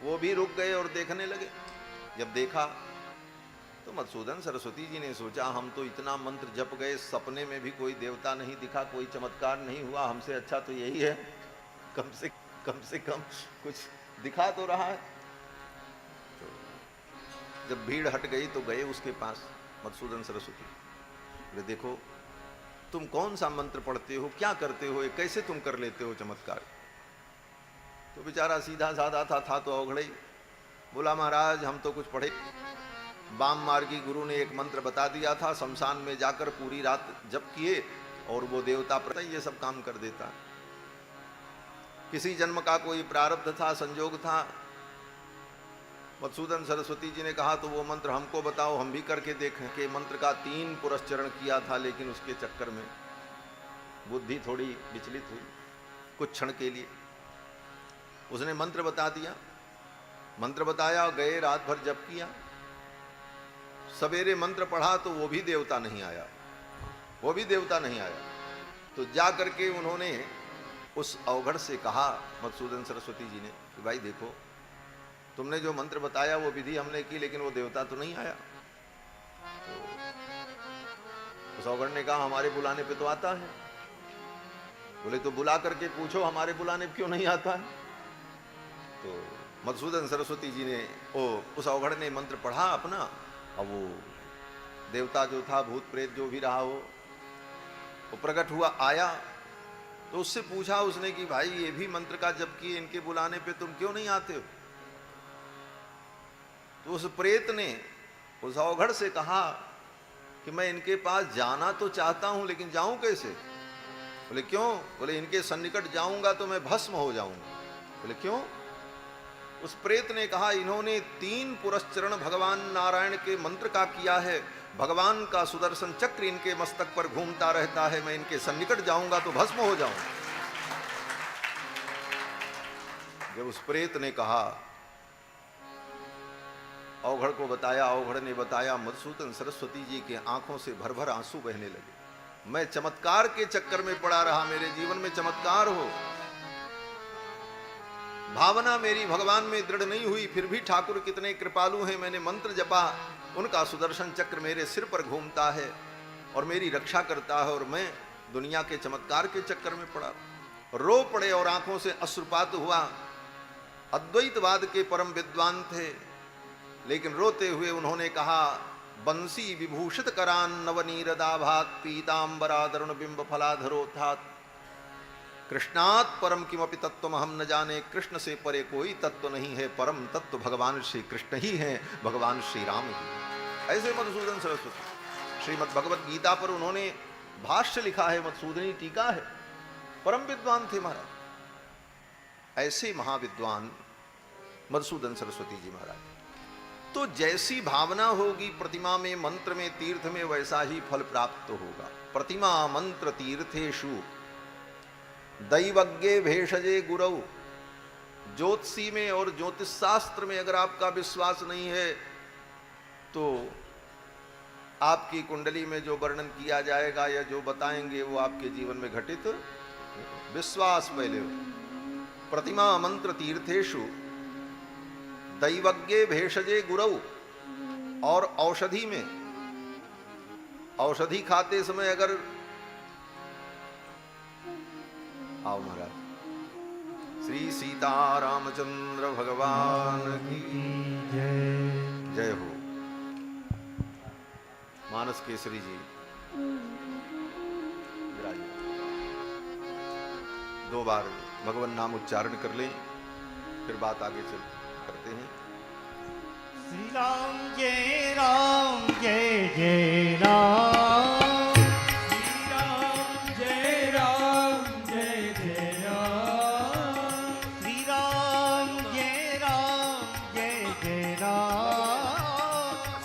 वो भी रुक गए और देखने लगे। जब देखा तो मधुसूदन सरस्वती जी ने सोचा, हम तो इतना मंत्र जप गए, सपने में भी कोई देवता नहीं दिखा, कोई चमत्कार नहीं हुआ, हमसे अच्छा तो यही है, कम से कम कुछ दिखा तो रहा है। तो जब भीड़ हट गई तो गए उसके पास मधुसूदन सरस्वती, बोले देखो तुम कौन सा मंत्र पढ़ते हो, क्या करते हो, ये कैसे तुम कर लेते हो चमत्कार। तो बेचारा सीधा साधा था तो अवघड़े ही बोला, महाराज हम तो कुछ पढ़े, वाम मार्गी गुरु ने एक मंत्र बता दिया था, शमशान में जाकर पूरी रात जप किए और वो देवता पर ये सब काम कर देता। किसी जन्म का कोई प्रारब्ध था, संजोग था। मधुसूदन सरस्वती जी ने कहा तो वो मंत्र हमको बताओ, हम भी करके देखें। कि मंत्र का 3 पुरस्चरण किया था, लेकिन उसके चक्कर में बुद्धि थोड़ी विचलित हुई कुछ क्षण के लिए। उसने मंत्र बता दिया, मंत्र बताया, गए रात भर जप किया, सवेरे मंत्र पढ़ा तो वो भी देवता नहीं आया, वो भी देवता नहीं आया। तो जा करके उन्होंने उस अवघड़ से कहा, मधुसूदन सरस्वती जी ने, कि भाई देखो तुमने जो मंत्र बताया वो विधि हमने की, लेकिन वो देवता तो नहीं आया। तो उस अवघड़ ने कहा, हमारे बुलाने पे तो आता है। बोले तो बुला करके पूछो हमारे बुलाने पे क्यों नहीं आता है। तो मधुसूदन सरस्वती जी ने उस अवघड़ ने मंत्र पढ़ा अपना, अब वो देवता जो था, भूत प्रेत जो भी रहा हो, वो प्रकट हुआ, आया। तो उससे पूछा उसने कि भाई ये भी मंत्र का जप किए, इनके बुलाने पे तुम क्यों नहीं आते हो। तो उस प्रेत ने उस अवघड़ से कहा कि मैं इनके पास जाना तो चाहता हूं, लेकिन जाऊं कैसे। बोले क्यों। बोले इनके सन्निकट जाऊंगा तो मैं भस्म हो जाऊंगा। बोले क्यों। उस प्रेत ने कहा, इन्होंने 3 पुरस्चरण भगवान नारायण के मंत्र का किया है, भगवान का सुदर्शन चक्र इनके मस्तक पर घूमता रहता है, मैं इनके सन्निकट जाऊंगा तो भस्म हो जाऊंगा। जब उस प्रेत ने कहा, अवघड़ को बताया, अवघड़ ने बताया, मधुसूदन सरस्वती जी के आंखों से भर भर आंसू बहने लगे। मैं चमत्कार के चक्कर में पड़ा रहा, मेरे जीवन में चमत्कार हो, भावना मेरी भगवान में दृढ़ नहीं हुई, फिर भी ठाकुर कितने कृपालु हैं, मैंने मंत्र जपा, उनका सुदर्शन चक्र मेरे सिर पर घूमता है और मेरी रक्षा करता है, और मैं दुनिया के चमत्कार के चक्कर में पड़ा। रो पड़े और आंखों से अश्रुपात हुआ। अद्वैतवाद के परम विद्वान थे, लेकिन रोते हुए उन्होंने कहा, बंसी विभूषित करान नवनीरदाभात पीतांबरादरुण बिंब फलाधरोत्थात कृष्णात् परम किमपि तत्व हम न जाने। कृष्ण से परे कोई तत्व नहीं है, परम तत्व भगवान श्री कृष्ण ही है, भगवान श्री राम ही। ऐसे मधुसूदन सरस्वती श्रीमद् भगवत गीता पर उन्होंने भाष्य लिखा है, मधुसूदनी टीका है, परम विद्वान थे महाराज। ऐसे महाविद्वान मधुसूदन सरस्वती जी महाराज। तो जैसी भावना होगी प्रतिमा में, मंत्र में, तीर्थ में, वैसा ही फल प्राप्त होगा। प्रतिमा मंत्र तीर्थेषु दैवज्ञे भेषजे गुरौ। ज्योतिषी में और ज्योतिष शास्त्र में अगर आपका विश्वास नहीं है तो आपकी कुंडली में जो वर्णन किया जाएगा या जो बताएंगे वो आपके जीवन में घटित। विश्वास पहले हो। प्रतिमा मंत्र तीर्थेषु दैवज्ञे भेषजे गुरौ। और औषधि में, औषधि खाते समय अगर, आओ महाराज, श्री सीता रामचंद्र भगवान की जय हो। मानस केसरी जी विराजित। 2 बार भगवान नाम उच्चारण कर लें, फिर बात आगे चल करते हैं। श्री राम जय जय राम। श्री राम जय जय राम। श्री राम जय जय राम। श्री राम जय जय राम।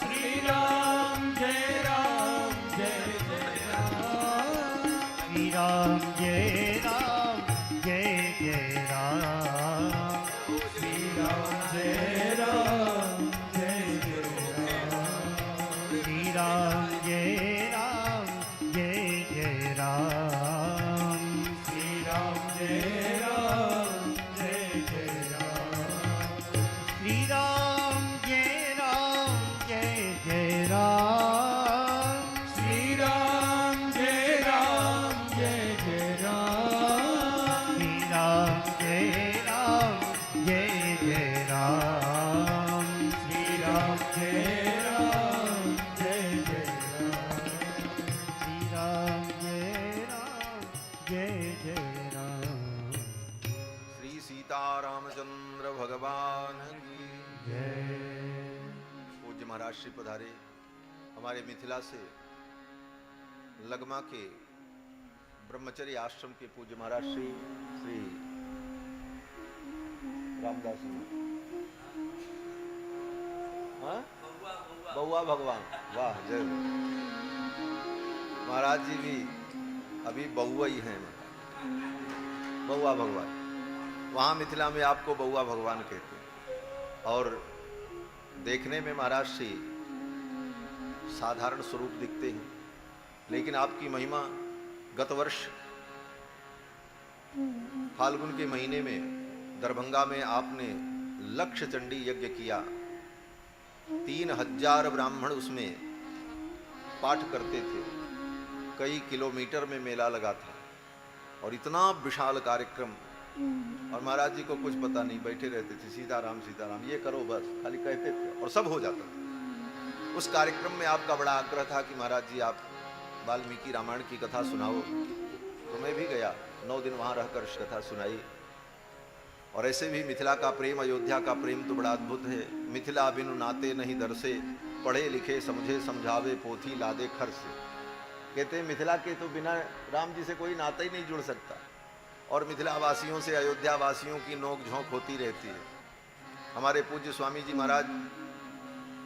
श्री राम जय जय राम। श्री राम जय जय राम। श्री राम जय जय राम। श्री राम जय जय राम। श्री राम जय जय राम। श्री राम जय जय राम। श्री राम जय जय राम। श्री राम जय जय राम। श्री राम जय जय राम। श्री सीतारामचंद्र भगवान की जय। पूज्य महाराज श्री पधारे हमारे मिथिला से लगमा के ब्रह्मचर्य आश्रम के पूज्य महाराज श्री रामदास जी। हाँ? बउआ भगवान, वाह जय हो। महाराज जी भी अभी बउआ ही हैं, बउआ भगवान। वहाँ मिथिला में आपको बउआ भगवान कहते हैं। और देखने में महाराज श्री साधारण स्वरूप दिखते हैं, लेकिन आपकी महिमा गत वर्ष फाल्गुन के महीने में दरभंगा में आपने लक्ष्य चंडी यज्ञ किया। 3000 ब्राह्मण उसमें पाठ करते थे। कई किलोमीटर में मेला लगा था और इतना विशाल कार्यक्रम। और महाराज जी को कुछ पता नहीं, बैठे रहते थे, सीताराम सीताराम ये करो बस, खाली कहते थे और सब हो जाता था। उस कार्यक्रम में आपका बड़ा आग्रह था कि महाराज जी आप वाल्मीकि रामायण की कथा सुनाओ। तो मैं भी गया, 9 दिन वहाँ रहकर कथा सुनाई। और ऐसे भी मिथिला का प्रेम, अयोध्या का प्रेम तो बड़ा अद्भुत है। मिथिला बिनु नाते नहीं दरसे, पढ़े लिखे समझे समझावे पोथी लादे खर से। कहते हैं मिथिला के तो बिना राम जी से कोई नाता ही नहीं जुड़ सकता। और मिथिला वासियों से अयोध्या वासियों की नोक झोंक होती रहती है। हमारे पूज्य स्वामी जी महाराज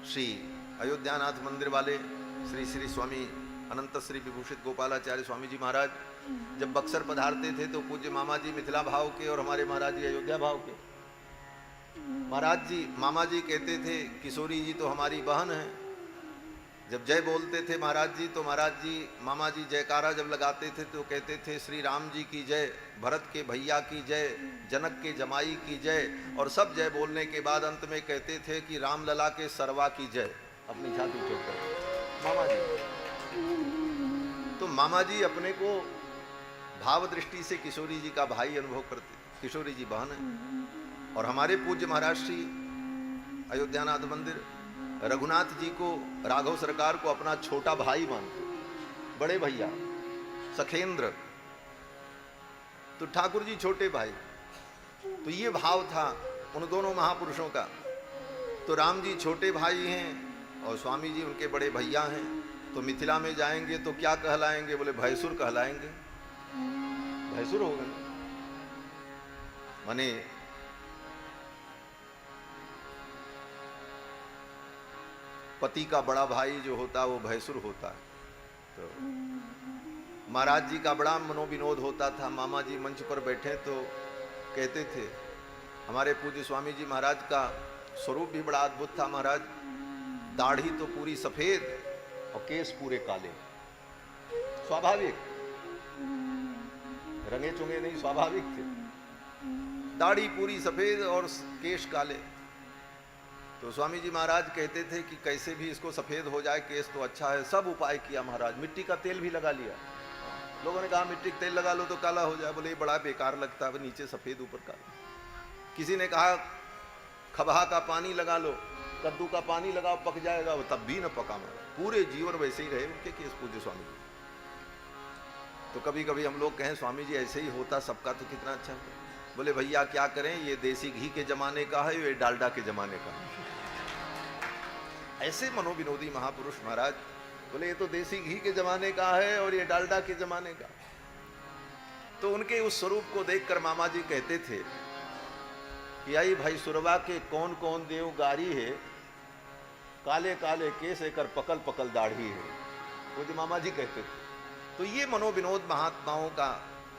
श्री अयोध्यानाथ मंदिर वाले श्री श्री स्वामी अनंत श्री विभूषित गोपालाचार्य स्वामी जी महाराज जब बक्सर पधारते थे तो पूज्य मामा जी मिथिला भाव के और हमारे महाराज जी अयोध्या भाव के। महाराज जी मामा जी कहते थे किशोरी जी तो हमारी बहन है। जब जय बोलते थे महाराज जी तो महाराज जी मामा जी जयकारा जब लगाते थे तो कहते थे श्री राम जी की जय, भरत के भैया की जय, जनक के जमाई की जय। और सब जय बोलने के बाद अंत में कहते थे कि रामलला के सरवा की जय, अपनी छाती ठोकर मामा जी। तो मामा जी अपने को भाव दृष्टि से किशोरी जी का भाई अनुभव करते, किशोरी जी बहन है। और हमारे पूज्य महाराज श्री अयोध्यानाथ मंदिर रघुनाथ जी को, राघव सरकार को अपना छोटा भाई मानते, बड़े भैया सखेंद्र, तो ठाकुर जी छोटे भाई। तो ये भाव था उन दोनों महापुरुषों का। तो राम जी छोटे भाई हैं और स्वामी जी उनके बड़े भैया हैं। तो मिथिला में जाएंगे तो क्या कहलाएंगे? बोले भैंसुर कहलाएंगे। भैंसुर हो गए माने पति का बड़ा भाई जो होता है वो भैंसुर होता है। तो महाराज जी का बड़ा मनोविनोद होता था। मामा जी मंच पर बैठे तो कहते थे, हमारे पूज्य स्वामी जी महाराज का स्वरूप भी बड़ा अद्भुत था। महाराज दाढ़ी तो पूरी सफेद और केस पूरे काले, स्वाभाविक, रंगे चुंगे नहीं, स्वाभाविक थे। दाढ़ी पूरी सफेद और केश काले। तो स्वामी जी महाराज कहते थे कि कैसे भी इसको सफेद हो जाए, केस तो अच्छा है। सब उपाय किया महाराज, मिट्टी का तेल भी लगा लिया। लोगों ने कहा मिट्टी का तेल लगा लो तो काला हो जाए। बोले ये बड़ा बेकार लगता है, नीचे सफेद ऊपर काला। किसी ने कहा खबहा का पानी लगा लो, कद्दू का पानी लगाओ पक जाएगा, वो तब भी न पका। महाराज पूरे जीवन वैसे ही रहे उनके केस पूज्य स्वामी जी। तो कभी कभी हम लोग कहें स्वामी जी ऐसे ही होता सबका तो कितना अच्छा होता। बोले भैया क्या करें, ये देसी घी के जमाने का है, ये डालडा के जमाने का है। ऐसे मनोविनोदी महापुरुष महाराज बोले ये तो देसी घी के जमाने का है और ये डालडा के जमाने का। तो उनके उस स्वरूप को देखकर मामा जी कहते थे कि आई भाई सुरवा के कौन कौन देव गारी है, काले काले केस कर पकल पकल दाढ़ी है, वो जो मामा जी कहते थे। तो ये मनोविनोद महात्माओं का,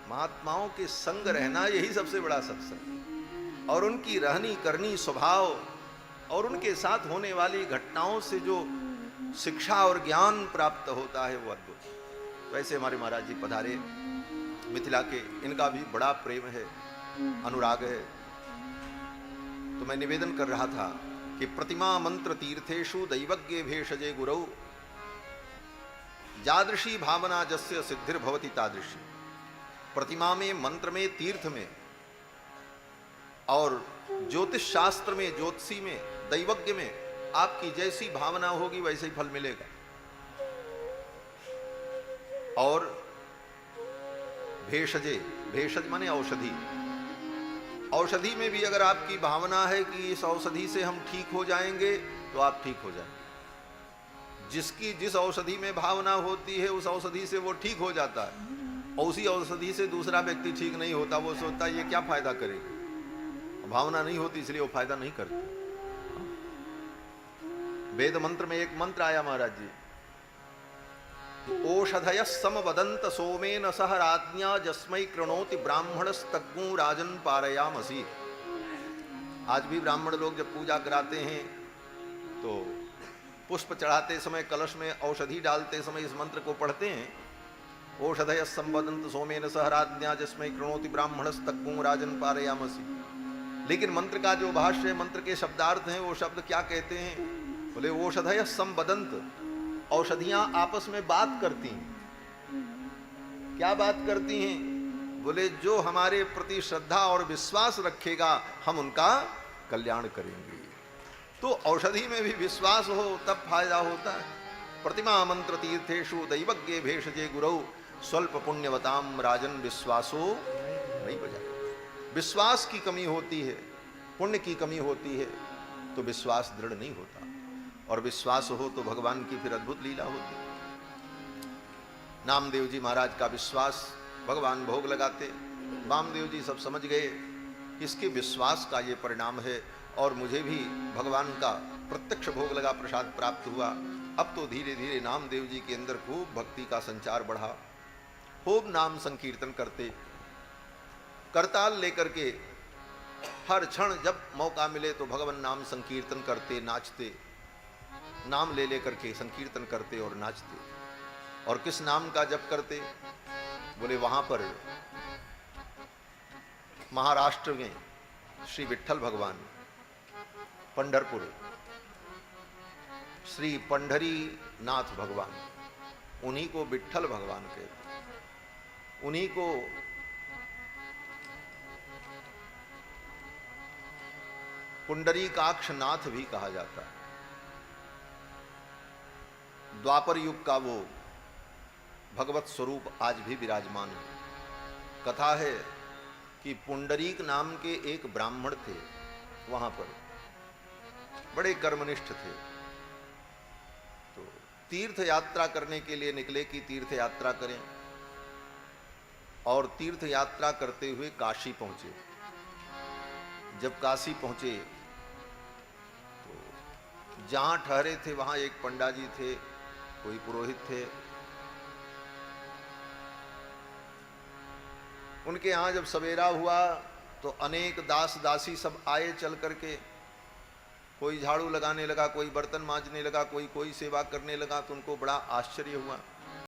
महात्माओं के संग रहना यही सबसे बड़ा सत्संग, और उनकी रहनी करनी स्वभाव और उनके साथ होने वाली घटनाओं से जो शिक्षा और ज्ञान प्राप्त होता है वो अद्भुत। वैसे हमारे महाराज जी पधारे मिथिला के, इनका भी बड़ा प्रेम है, अनुराग है। तो मैं निवेदन कर रहा था कि प्रतिमा मंत्र तीर्थेषु दैवज्ञ भेषजे गुरौ जादृशी भावना जस्य सिद्धिर भवति तादृशी। प्रतिमा में, मंत्र में, तीर्थ में और ज्योतिष शास्त्र में, ज्योतिषी में, दैवज्ञ में आपकी जैसी भावना होगी वैसे ही फल मिलेगा। और भेषजे, भेषज माने औषधि, औषधि में भी अगर आपकी भावना है कि इस औषधि से हम ठीक हो जाएंगे तो आप ठीक हो जाएंगे। जिसकी जिस औषधि में भावना होती है उस औषधि से वो ठीक हो जाता है, और उसी औषधि से दूसरा व्यक्ति ठीक नहीं होता, वो सोचता है ये क्या फायदा करेगी। भावना नहीं होती इसलिए वो फायदा नहीं करती। वेद मंत्र में एक मंत्र आया महाराज जी, ओषधय समवदंत सोमेन सह राज्ञा जस्मै कृणोति ब्राह्मणस्तग्गु राजन पारयामसि। आज भी ब्राह्मण लोग जब पूजा कराते हैं तो पुष्प चढ़ाते समय, कलश में औषधि डालते समय इस मंत्र को पढ़ते हैं, ओषधय संवदंत सोमेन सह राज्ञा जस्मै कृणोति ब्राह्मणस्तग्गु राजन पारयामसि। लेकिन मंत्र का जो भाष्य है, मंत्र के शब्दार्थ हैं, वो शब्द क्या कहते हैं? बोले ओषधय संवदंत, औषधियां आपस में बात करती हैं। क्या बात करती हैं? बोले जो हमारे प्रति श्रद्धा और विश्वास रखेगा हम उनका कल्याण करेंगे। तो औषधि में भी विश्वास हो तब फायदा होता है। प्रतिमा मंत्र तीर्थेषु दैवज्ञ भेषजे गुरौ स्वल्प पुण्यवताम राजन विश्वासो नहीं बजा। विश्वास की कमी होती है, पुण्य की कमी होती है, तो विश्वास दृढ़ नहीं होता, और विश्वास हो तो भगवान की फिर अद्भुत लीला होती। नामदेव जी महाराज का विश्वास, भगवान भोग लगाते, वामदेव जी सब समझ गए इसके विश्वास का ये परिणाम है, और मुझे भी भगवान का प्रत्यक्ष भोग लगा, प्रसाद प्राप्त हुआ। अब तो धीरे धीरे नामदेव जी के अंदर खूब भक्ति का संचार बढ़ा, खूब नाम संकीर्तन करते, करताल लेकर के हर क्षण जब मौका मिले तो भगवान नाम संकीर्तन करते, नाचते, नाम ले लेकर के संकीर्तन करते और नाचते। और किस नाम का जप करते? बोले वहां पर महाराष्ट्र में श्री विट्ठल भगवान, पंढरपुर श्री पंढरी नाथ भगवान, उन्हीं को विट्ठल भगवान कहते, उन्हीं को पुंडरीकाक्ष नाथ भी कहा जाता है। द्वापर युग का वो भगवत स्वरूप आज भी विराजमान है। कथा है कि पुंडरीक नाम के एक ब्राह्मण थे, वहां पर बड़े कर्मनिष्ठ थे। तो तीर्थ यात्रा करने के लिए निकले कि तीर्थ यात्रा करें, और तीर्थ यात्रा करते हुए काशी पहुंचे। जब काशी पहुंचे तो जहां ठहरे थे वहां एक पंडा जी थे, कोई पुरोहित थे। उनके यहाँ जब सवेरा हुआ तो अनेक दास दासी सब आए चल करके, कोई झाड़ू लगाने लगा, कोई बर्तन मांजने लगा, कोई सेवा करने लगा। तो उनको बड़ा आश्चर्य हुआ।